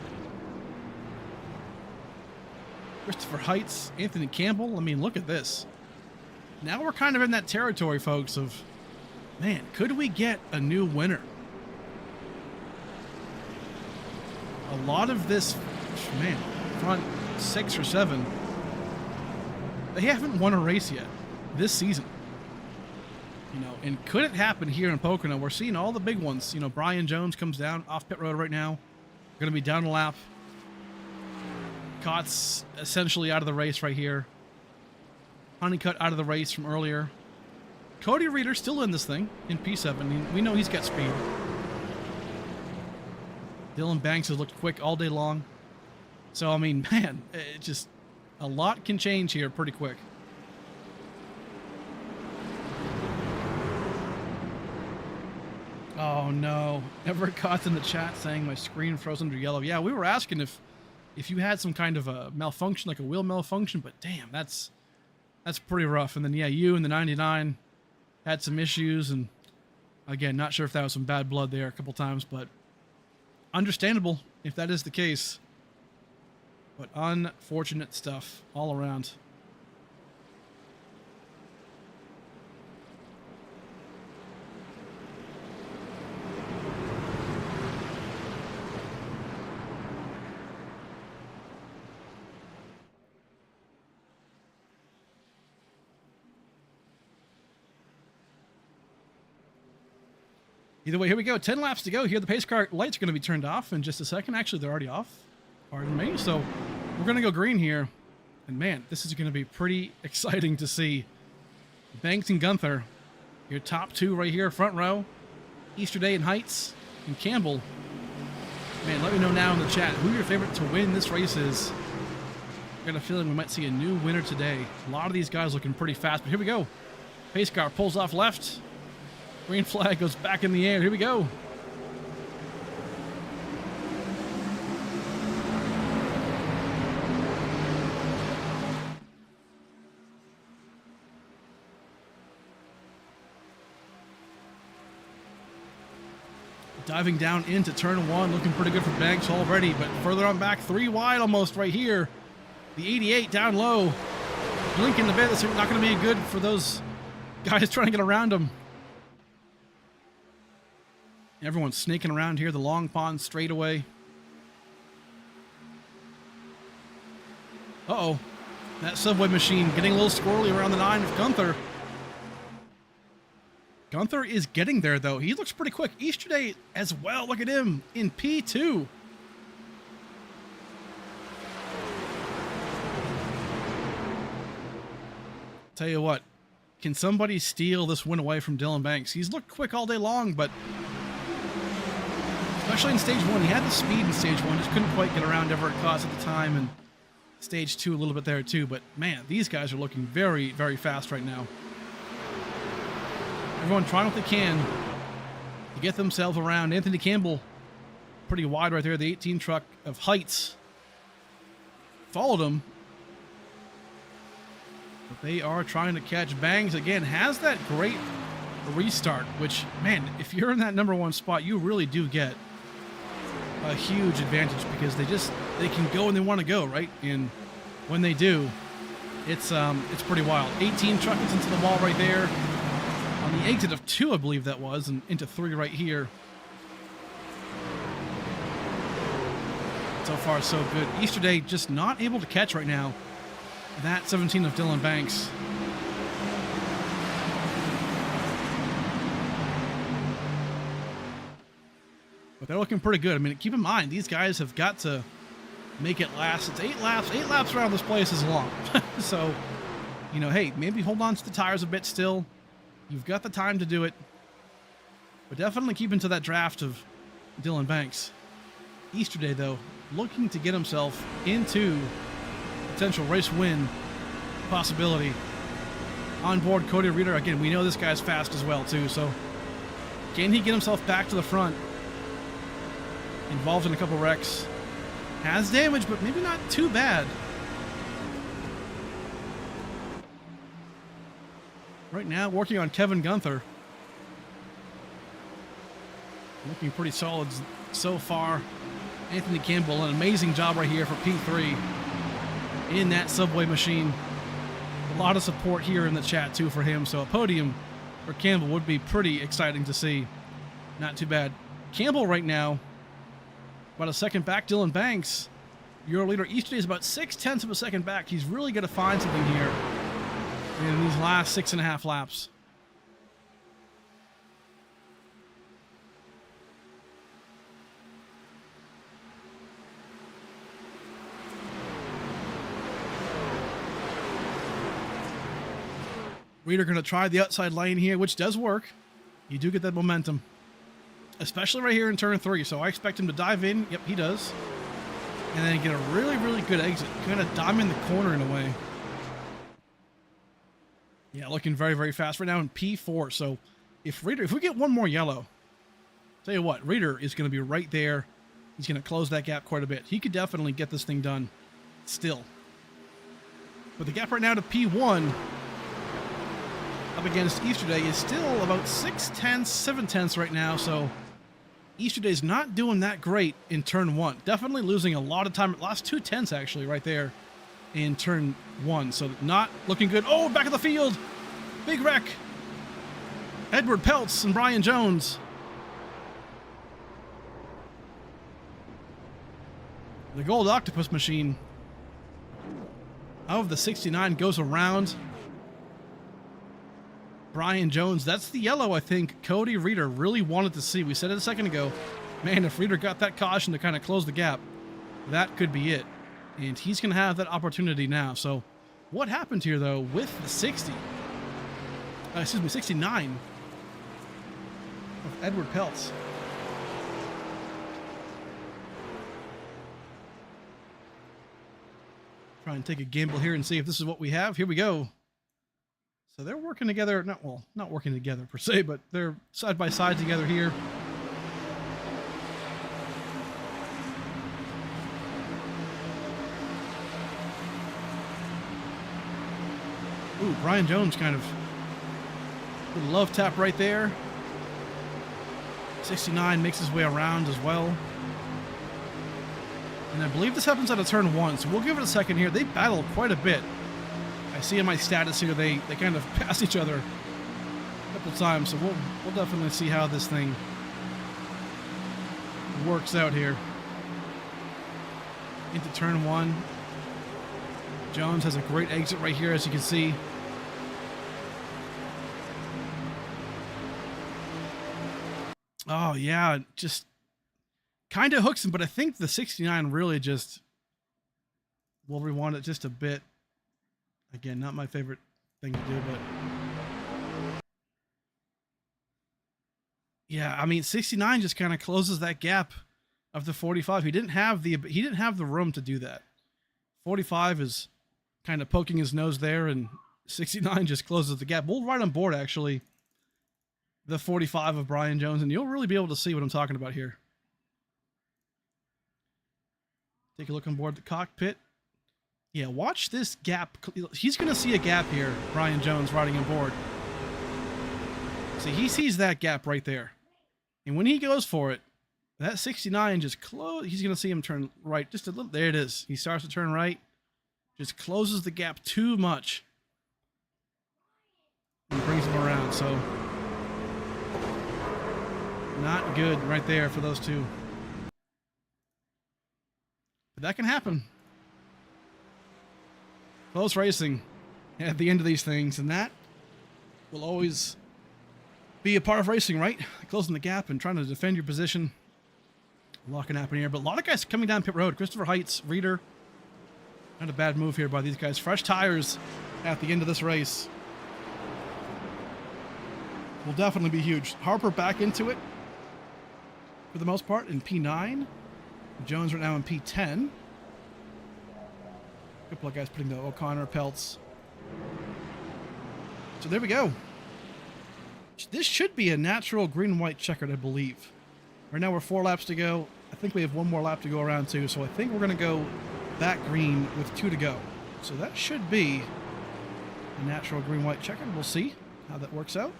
Christopher Heights. Anthony Campbell. I mean, look at this. Now we're kind of in that territory, folks, of, man, could we get a new winner? A lot of this, man, front 6 or 7, they haven't won a race yet this season. You know, and could it happen here in Pocono? We're seeing all the big ones. You know, Brian Jones comes down off pit road right now. Going to be down a lap. Cott's essentially out of the race right here. Honeycutt out of the race from earlier. Cody Reeder still in this thing in P7. We know he's got speed. Dylan Banks has looked quick all day long. So, I mean, man, it just, a lot can change here pretty quick. Oh no, Everett Cott's in the chat saying my screen froze under yellow. Yeah, we were asking if you had some kind of a malfunction, like a wheel malfunction, but damn, that's pretty rough. And then, yeah, you and the 99 had some issues, and again, not sure if that was some bad blood there a couple times, but understandable if that is the case. But unfortunate stuff all around. Either way, here we go. 10 laps to go here. The pace car lights are going to be turned off in just a second. Actually, they're already off. Pardon me. So we're going to go green here. And man, this is going to be pretty exciting to see. Banks and Gunther, your top 2 right here, front row. Easterday and Heights and Campbell. Man, let me know now in the chat who your favorite to win this race is. I got a feeling we might see a new winner today. A lot of these guys looking pretty fast, but here we go. Pace car pulls off left. Green flag goes back in the air. Here we go. Diving down into turn 1, looking pretty good for Banks already, but further on back, 3 wide almost right here. The 88 down low. Blinking a bit. This is not going to be good for those guys trying to get around him. Everyone's snaking around here, the long pond straightaway. Uh-oh. That subway machine getting a little squirrely around the 9 of Gunther. Gunther is getting there, though. He looks pretty quick. Easterday as well. Look at him in P2. Tell you what, can somebody steal this win away from Dylan Banks? He's looked quick all day long, but especially in stage 1, he had the speed in stage 1, just couldn't quite get around Everett Cost at the time, and stage 2 a little bit there too. But man, these guys are looking very, very fast right now. Everyone trying what they can to get themselves around. Anthony Campbell, pretty wide right there. The 18 truck of Heights followed him. But they are trying to catch. Bangs, again, has that great restart, which, man, if you're in that number 1 spot, you really do get a huge advantage because they can go when they want to go, right? And when they do, it's pretty wild. 18 truck gets into the wall right there. On the exit of 2, I believe that was, and into 3 right here. So far, so good. Easterday just not able to catch right now. That 17 of Dylan Banks. But they're looking pretty good. I mean, keep in mind, these guys have got to make it last. It's 8 laps. 8 laps around this place is long. So, you know, hey, maybe hold on to the tires a bit still. You've got the time to do it. But definitely keep into that draft of Dylan Banks. Easter Day, though, looking to get himself into potential race win possibility. On board Cody Reeder. Again, we know this guy's fast as well, too. So, can he get himself back to the front? Involved in a couple wrecks. Has damage, but maybe not too bad. Right now, working on Kevin Gunther. Looking pretty solid so far. Anthony Campbell, an amazing job right here for P3 in that subway machine. A lot of support here in the chat, too, for him. So a podium for Campbell would be pretty exciting to see. Not too bad. Campbell right now, about a second back. Dylan Banks, Euro leader. Easter Day is about 0.6 of a second back. He's really going to find something here in these last 6.5 laps. Reeder going to try the outside lane here, which does work. You do get that momentum, especially right here in turn 3. So I expect him to dive in. Yep, he does. And then get a really, really good exit. Kind of diamond the corner in a way. Yeah, looking very, very fast right now in P4. So if we get one more yellow, tell you what, Reeder is going to be right there. He's going to close that gap quite a bit. He could definitely get this thing done still. But the gap right now to P1 up against Easter Day is still about 0.6, 0.7 right now. So Easter Day's not doing that great in turn 1. Definitely losing a lot of time. Lost 0.2 actually right there in turn 1. So not looking good. Oh, back of the field. Big wreck. Edward Peltz and Brian Jones. The gold octopus machine of the 69 goes around Brian Jones. That's the yellow I think Cody Reeder really wanted to see. We said it a second ago. Man, if Reeder got that caution to kind of close the gap, that could be it. And he's going to have that opportunity now. So what happened here, though, with the 69 of Edward Peltz? Try and take a gamble here and see if this is what we have. Here we go. So they're working together. Not working together per se, but they're side by side together here. Ooh, Brian Jones kind of little love tap right there. 69 makes his way around as well. And I believe this happens out of turn 1, so we'll give it a second here. They battle quite a bit. I see in my status here they kind of pass each other a couple times, so we'll definitely see how this thing works out here. Into turn 1. Jones has a great exit right here, as you can see. Oh yeah, just kind of hooks him, but I think the 69 really just will rewind it just a bit. Again, not my favorite thing to do, but yeah, I mean, 69 just kind of closes that gap of the 45. He didn't have the room to do that. 45 is kind of poking his nose there, and 69 just closes the gap. We'll right on board actually the 45 of Brian Jones, and you'll really be able to see what I'm talking about here. Take a look on board the cockpit. Yeah, watch this gap. He's going to see a gap here, Brian Jones riding on board. See, he sees that gap right there. And when he goes for it, that 69 just he's going to see him turn right just a little. There it is. He starts to turn right. Just closes the gap too much. And brings him around, so not good right there for those two. But that can happen. Close racing at the end of these things, and that will always be a part of racing, right? Closing the gap and trying to defend your position. Locking up in here, but a lot of guys coming down pit road. Christopher Heights, Reader. Not a bad move here by these guys. Fresh tires at the end of this race will definitely be huge. Harper back into it for the most part in P9. Jones right now in P10. A couple of guys putting the O'Connor pelts. So there we go. This should be a natural green-white checkered, I believe. Right now we're 4 laps to go. I think we have 1 more lap to go around too. So I think we're going to go back green with 2 to go. So that should be a natural green-white checkered. We'll see how that works out.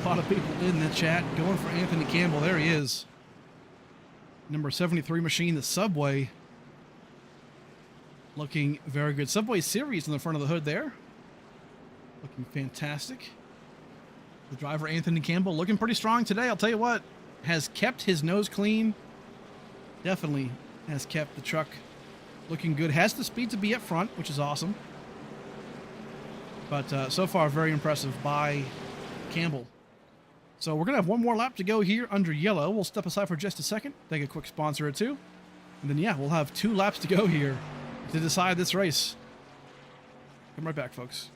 A lot of people in the chat going for Anthony Campbell. There he is. Number 73 machine, the Subway. Looking very good. Subway Series in the front of the hood there. Looking fantastic. The driver, Anthony Campbell, looking pretty strong today. I'll tell you what, has kept his nose clean. Definitely has kept the truck looking good. Has the speed to be up front, which is awesome. But so far, very impressive by Campbell. So we're going to have 1 more lap to go here under yellow. We'll step aside for just a second, take a quick sponsor or two. And then, yeah, we'll have 2 laps to go here to decide this race. Come right back, folks.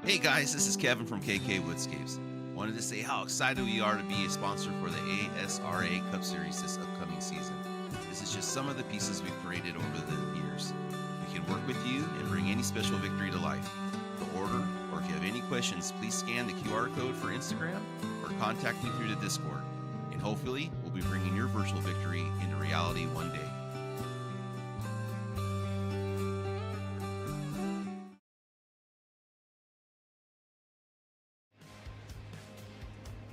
Hey guys, this is Kevin from KK Woodscapes. Wanted to say how excited we are to be a sponsor for the ASRA Cup Series this upcoming season. This is just some of the pieces we've created over the years. We can work with you and bring any special victory to life. To order, or if you have any questions, please scan the QR code for Instagram or contact me through the Discord. And hopefully, we'll be bringing your virtual victory into reality one day.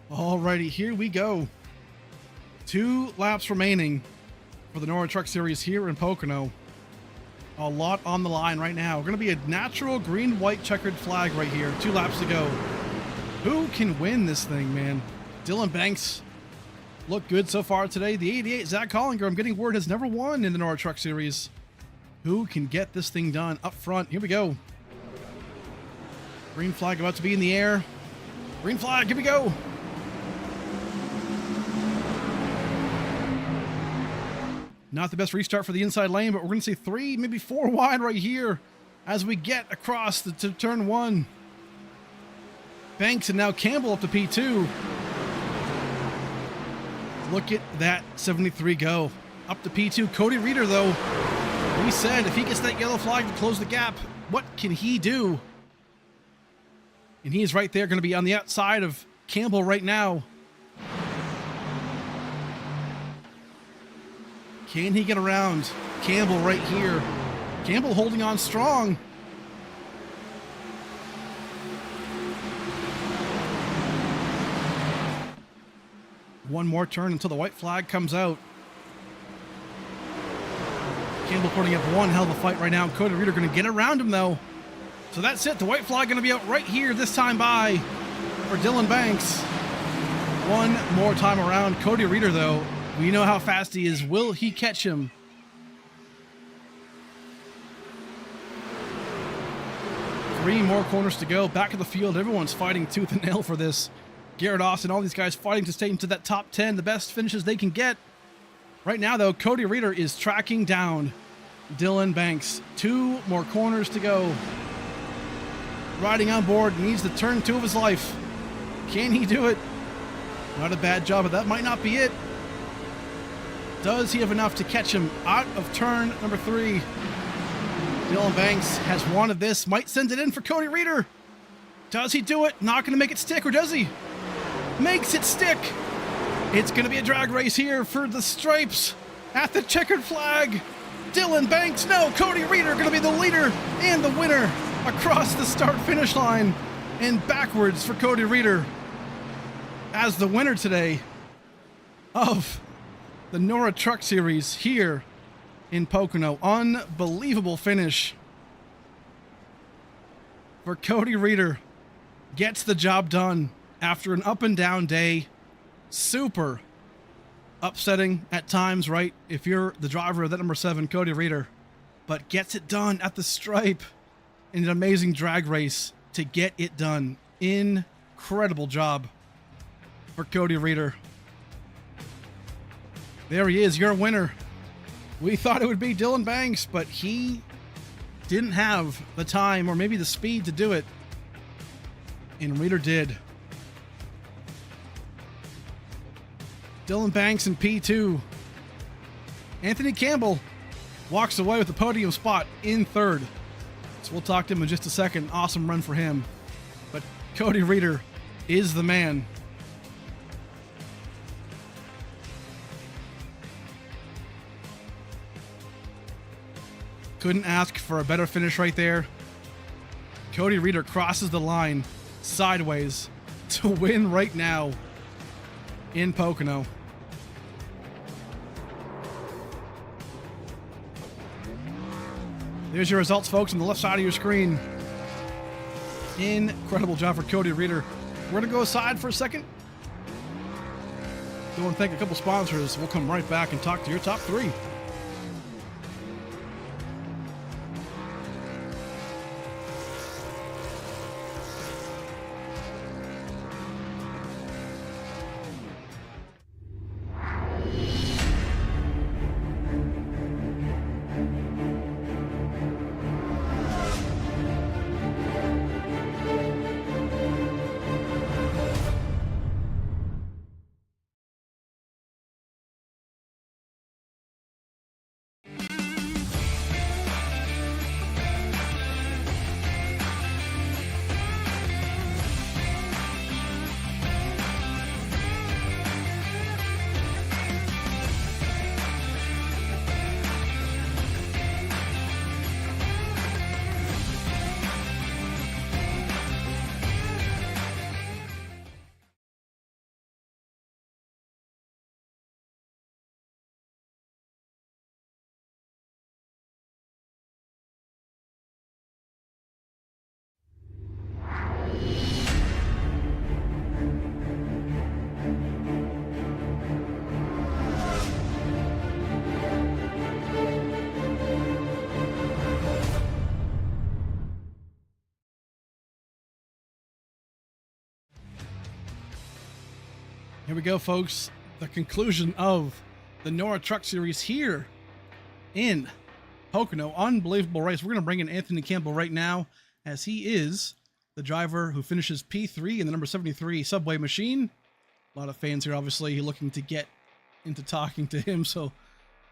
Alrighty, here we go. 2 laps remaining for the NORA Truck Series here in Pocono. A lot on the line right now. We're going to be a natural green-white checkered flag right here. 2 laps to go. Who can win this thing, man? Dylan Banks looked good so far today. The 88, Zach Collinger, I'm getting word, has never won in the NORA Truck Series. Who can get this thing done up front? Here we go. Green flag about to be in the air. Green flag, here we go. Not the best restart for the inside lane, but we're going to see 3, maybe 4 wide right here as we get across to turn 1. Banks and now Campbell up to P2. Look at that 73 go. Up to P2. Cody Reader, though, we said if he gets that yellow flag to close the gap, what can he do? And he is right there, going to be on the outside of Campbell right now. Can he get around Campbell right here? Campbell holding on strong. One more turn until the white flag comes out. Campbell putting up one hell of a fight right now. Cody Reader going to get around him, though. So that's it. The white flag going to be out right here this time by for Dylan Banks. One more time around. Cody Reader, though, we know how fast he is. Will he catch him? Three more corners to go. Back of the field. Everyone's fighting tooth and nail for this. Garrett Austin, all these guys fighting to stay into that top 10. The best finishes they can get. Right now, though, Cody Reader is tracking down Dylan Banks. 2 more corners to go. Riding on board. Needs the turn 2 of his life. Can he do it? Not a bad job, but that might not be it. Does he have enough to catch him out of turn number 3? Dylan Banks has wanted this. Might send it in for Cody Reeder. Does he do it? Not going to make it stick, or does he? Makes it stick. It's going to be a drag race here for the stripes at the checkered flag. Dylan Banks, no, Cody Reeder going to be the leader and the winner across the start-finish line and backwards for Cody Reeder as the winner today of the NORA Truck Series here in Pocono. Unbelievable finish for Cody Reeder. Gets the job done after an up and down day. Super upsetting at times, right? If you're the driver of that number 7, Cody Reeder, but gets it done at the stripe in an amazing drag race to get it done. Incredible job for Cody Reeder. There he is, your winner. We thought it would be Dylan Banks, but he didn't have the time or maybe the speed to do it. And Reeder did. Dylan Banks in P2. Anthony Campbell walks away with the podium spot in 3rd. So we'll talk to him in just a second. Awesome run for him. But Cody Reeder is the man. Couldn't ask for a better finish right there. Cody Reeder crosses the line sideways to win right now in Pocono. There's your results, folks, on the left side of your screen. Incredible job for Cody Reeder. We're going to go aside for a second. I want to thank a couple sponsors. We'll come right back and talk to your top 3. Here we go, folks. The conclusion of the NORA Truck Series here in Pocono. Unbelievable race. We're going to bring in Anthony Campbell right now, as he is the driver who finishes P3 in the number 73 Subway Machine. A lot of fans here, obviously, looking to get into talking to him, so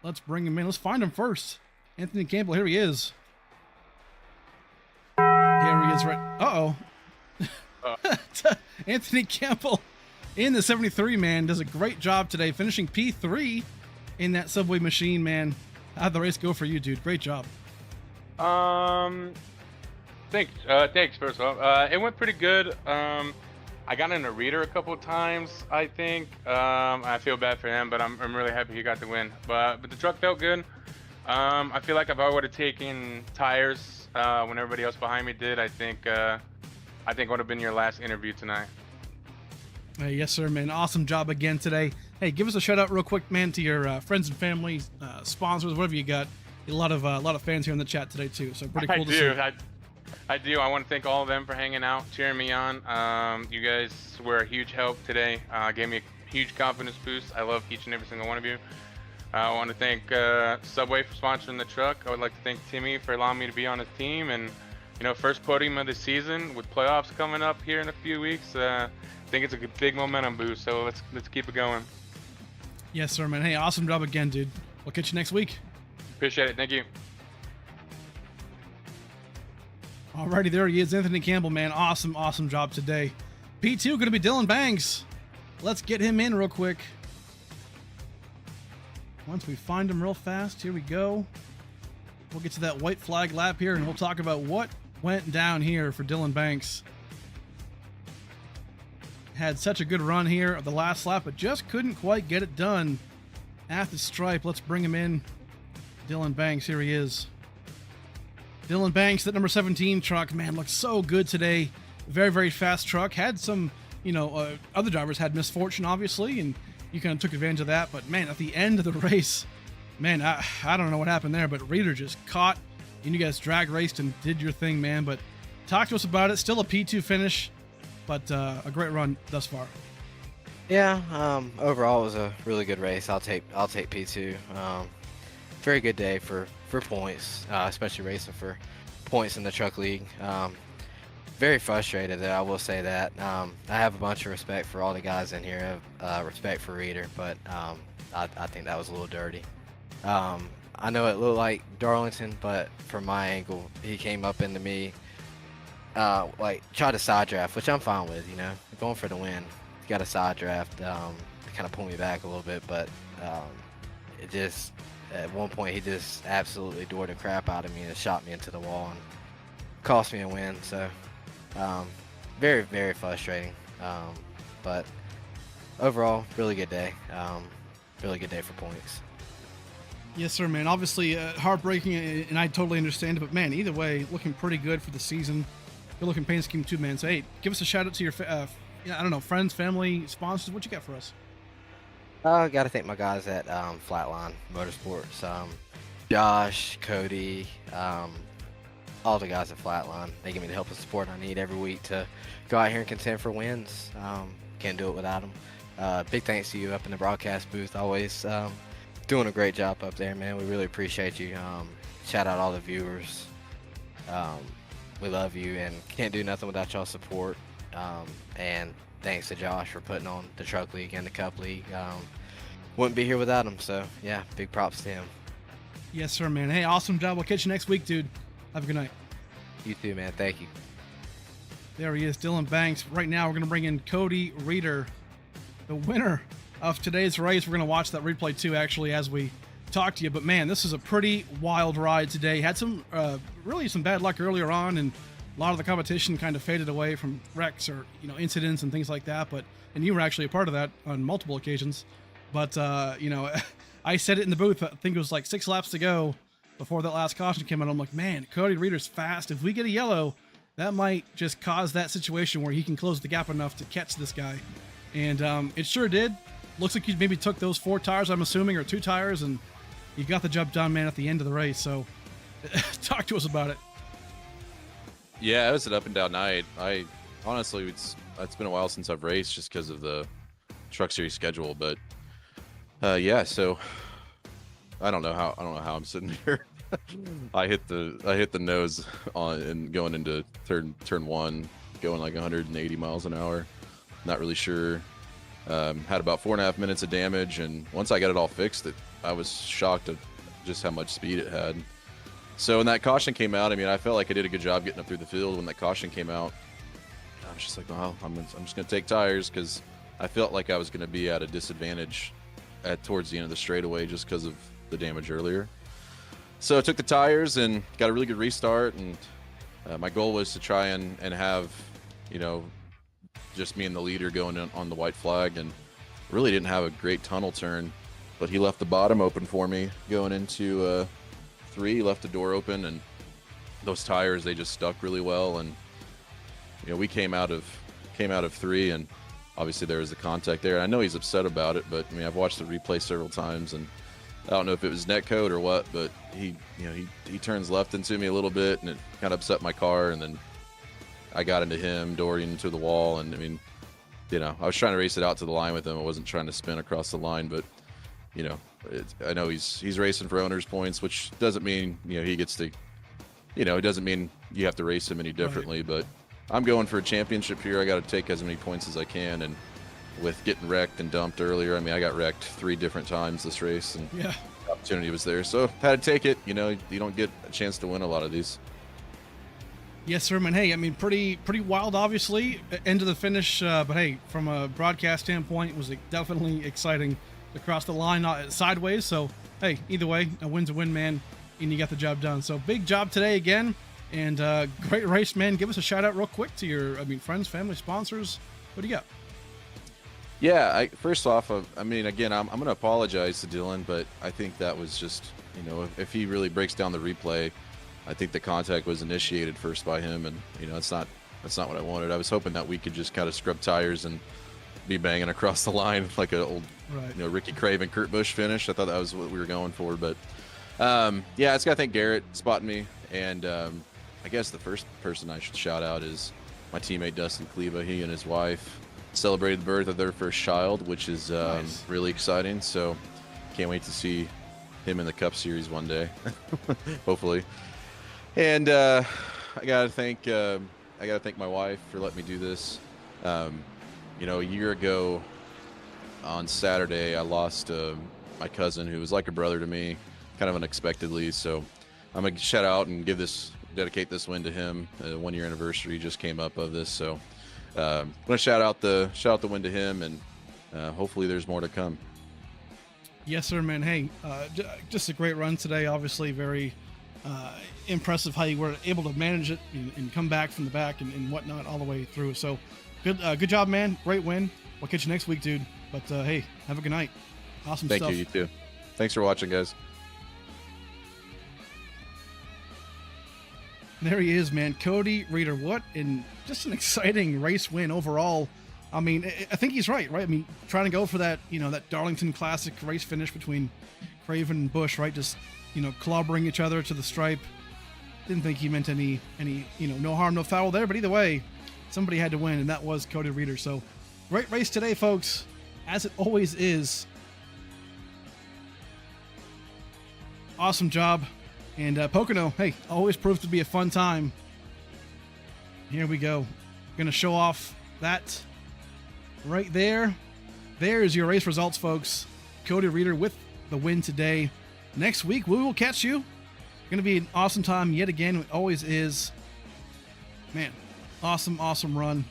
let's bring him in. Let's find him first. Anthony Campbell, here he is. Here he is, right. Uh-oh. Anthony Campbell in the 73, man, does a great job today, finishing P3 in that Subway Machine, man. How'd the race go for you, dude? Great job. Thanks, first of all. It went pretty good. I got in a Reeder a couple of times, I think. I feel bad for him, but I'm really happy he got the win. But the truck felt good. I feel like if I would have taken tires when everybody else behind me did, I think would have been your last interview tonight. Yes, sir, man. Awesome job again today. Hey, give us a shout out real quick, man, to your friends and family, sponsors, whatever you got. A lot of fans here in the chat today too, so pretty cool to see. I do. I want to thank all of them for hanging out, cheering me on. You guys were a huge help today. Gave me a huge confidence boost. I love each and every single one of you. I want to thank Subway for sponsoring the truck. I would like to thank Timmy for allowing me to be on his team, and first podium of the season with playoffs coming up here in a few weeks. I think it's a big momentum boost, so let's keep it going. Yes, sir, man. Hey, awesome job again, dude. We'll catch you next week. Appreciate it. Thank you. Alrighty, there he is, Anthony Campbell, man. Awesome, awesome job today. P2 going to be Dylan Banks. Let's get him in real quick. Once we find him real fast, here we go. We'll get to that white flag lap here, and we'll talk about what went down here for Dylan Banks. Had such a good run here at the last lap, but just couldn't quite get it done at the stripe. Let's bring him in. Dylan Banks, here he is. Dylan Banks, that number 17 truck, man, looks so good today. Very, very fast truck. Had some, other drivers had misfortune, obviously, and you kind of took advantage of that. But, man, at the end of the race, man, I don't know what happened there, but Reader just caught, and you guys drag raced and did your thing, man. But talk to us about it. Still a P2 finish, but a great run thus far. Yeah, overall it was a really good race. I'll take P2. Very good day for points, especially racing for points in the truck league. Very frustrated though, I will say that. I have a bunch of respect for all the guys in here, respect for Reader, but I think that was a little dirty. I know it looked like Darlington, but from my angle, he came up into me, tried to side draft, which I'm fine with, going for the win. He got a side draft, to kind of pull me back a little bit, but it just, at one point, he just absolutely adored the crap out of me and shot me into the wall and cost me a win. So, very, very frustrating. But overall, really good day. Really good day for points. Yes, sir, man. Obviously, heartbreaking, and I totally understand it. But, man, either way, looking pretty good for the season. Good looking paint scheme, too, man. So, hey, give us a shout out to your, friends, family, sponsors. What you got for us? I got to thank my guys at Flatline Motorsports. Josh, Cody, all the guys at Flatline. They give me the help and support I need every week to go out here and contend for wins. Can't do it without them. Big thanks to you up in the broadcast booth. Always doing a great job up there, man. We really appreciate you. Shout out all the viewers. We love you and can't do nothing without y'all support. And thanks to Josh for putting on the Truck League and the Cup League. Wouldn't be here without him, so yeah, big props to him. Yes, sir, man. Hey, awesome job. We'll catch you next week, dude. Have a good night. You too, man. Thank you. There he is, Dylan Banks. Right now, we're going to bring in Cody Reader, the winner of today's race. We're going to watch that replay, too, actually, as we talk to you. But, man, this is a pretty wild ride today. Had some, really some bad luck earlier on, and a lot of the competition kind of faded away from wrecks or, incidents and things like that. And you were actually a part of that on multiple occasions. But, I said it in the booth, I think it was like 6 laps to go before that last caution came out. I'm like, man, Cody Reader's fast. If we get a yellow, that might just cause that situation where he can close the gap enough to catch this guy. And it sure did. Looks like you maybe took those 4 tires, I'm assuming, or 2 tires, and you got the job done, man, at the end of the race. So talk to us about it. Yeah, it was an up and down night. I honestly, it's been a while since I've raced just because of the Truck Series schedule, but yeah. So I don't know how I'm sitting here. I hit the nose on and going into turn 1, going like 180 miles an hour. Not really sure. Had about 4.5 minutes of damage, and once I got it all fixed, I was shocked at just how much speed it had. So when that caution came out, I mean, I felt like I did a good job getting up through the field. When that caution came out, I was just like, well, I'm just going to take tires, because I felt like I was going to be at a disadvantage towards the end of the straightaway just because of the damage earlier. So I took the tires and got a really good restart, and my goal was to try and have, just me and the leader going on the white flag, and really didn't have a great tunnel turn, but he left the bottom open for me going into 3, left the door open, and those tires, they just stuck really well. And we came out of 3, and obviously there was the contact there. I know he's upset about it, but I mean, I've watched the replay several times, and I don't know if it was net code or what, but he turns left into me a little bit, and it kind of upset my car, and then I got into him, door into the wall, and I mean, I was trying to race it out to the line with him. I wasn't trying to spin across the line, but I know he's racing for owners points, which doesn't mean he gets to, it doesn't mean you have to race him any differently. Right. But I'm going for a championship here. I got to take as many points as I can, and with getting wrecked and dumped earlier, I mean, I got wrecked 3 different times this race, and yeah, the opportunity was there, so had to take it. You don't get a chance to win a lot of these. Yes, sir, man. Hey, I mean, pretty wild, obviously, end of the finish. But hey, from a broadcast standpoint, it was definitely exciting to cross the line, not sideways. So hey, either way, a win's a win, man, and you got the job done. So big job today again, and great race, man. Give us a shout out real quick to your, friends, family, sponsors. What do you got? Yeah, first off, I mean, again, I'm going to apologize to Dylan, but I think that was just, if he really breaks down the replay, I think the contact was initiated first by him, and that's not what I wanted. I was hoping that we could just kind of scrub tires and be banging across the line like an old, right. Ricky Craven, Kurt Busch finish. I thought that was what we were going for, but yeah, I just got to thank Garrett spotting me, and I guess the first person I should shout out is my teammate Dustin Cleva. He and his wife celebrated the birth of their first child, which is Nice. really exciting. So can't wait to see him in the Cup Series one day, hopefully. And I gotta thank my wife for letting me do this. A year ago on Saturday, I lost my cousin, who was like a brother to me, kind of unexpectedly. So I'm gonna shout out and dedicate this win to him. 1 year anniversary just came up of this, so I'm gonna shout out the win to him, and hopefully there's more to come. Yes, sir, man. Hey, just a great run today. Obviously, very impressive how you were able to manage it and come back from the back and whatnot all the way through. So good job, man. Great win. We'll catch you next week, dude. But hey, have a good night. Awesome Thank stuff. you. You too. Thanks for watching, guys. There he is, man. Cody Reeder. What just an exciting race win overall. I mean, I think he's right? I mean, trying to go for that, that Darlington Classic race finish between Craven and Busch, right? Just, clobbering each other to the stripe. Didn't think he meant any, no harm, no foul there. But either way, somebody had to win, and that was Cody Reeder. So great race today, folks, as it always is. Awesome job. And Pocono, hey, always proves to be a fun time. Here we go. Gonna show off that right there. There's your race results, folks. Cody Reeder with the win today. Next week, we will catch you. Gonna be an awesome time yet again. It always is. Man, awesome run.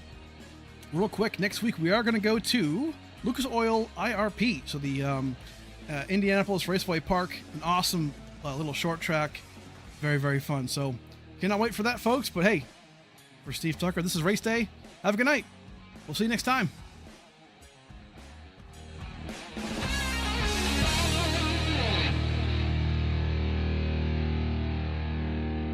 Real quick, next week we are gonna go to Lucas Oil IRP. So the Indianapolis Raceway Park, an awesome little short track. Very, very fun. So cannot wait for that, folks. But hey, for Steve Tucker, this is Race Day. Have a good night. We'll see you next time.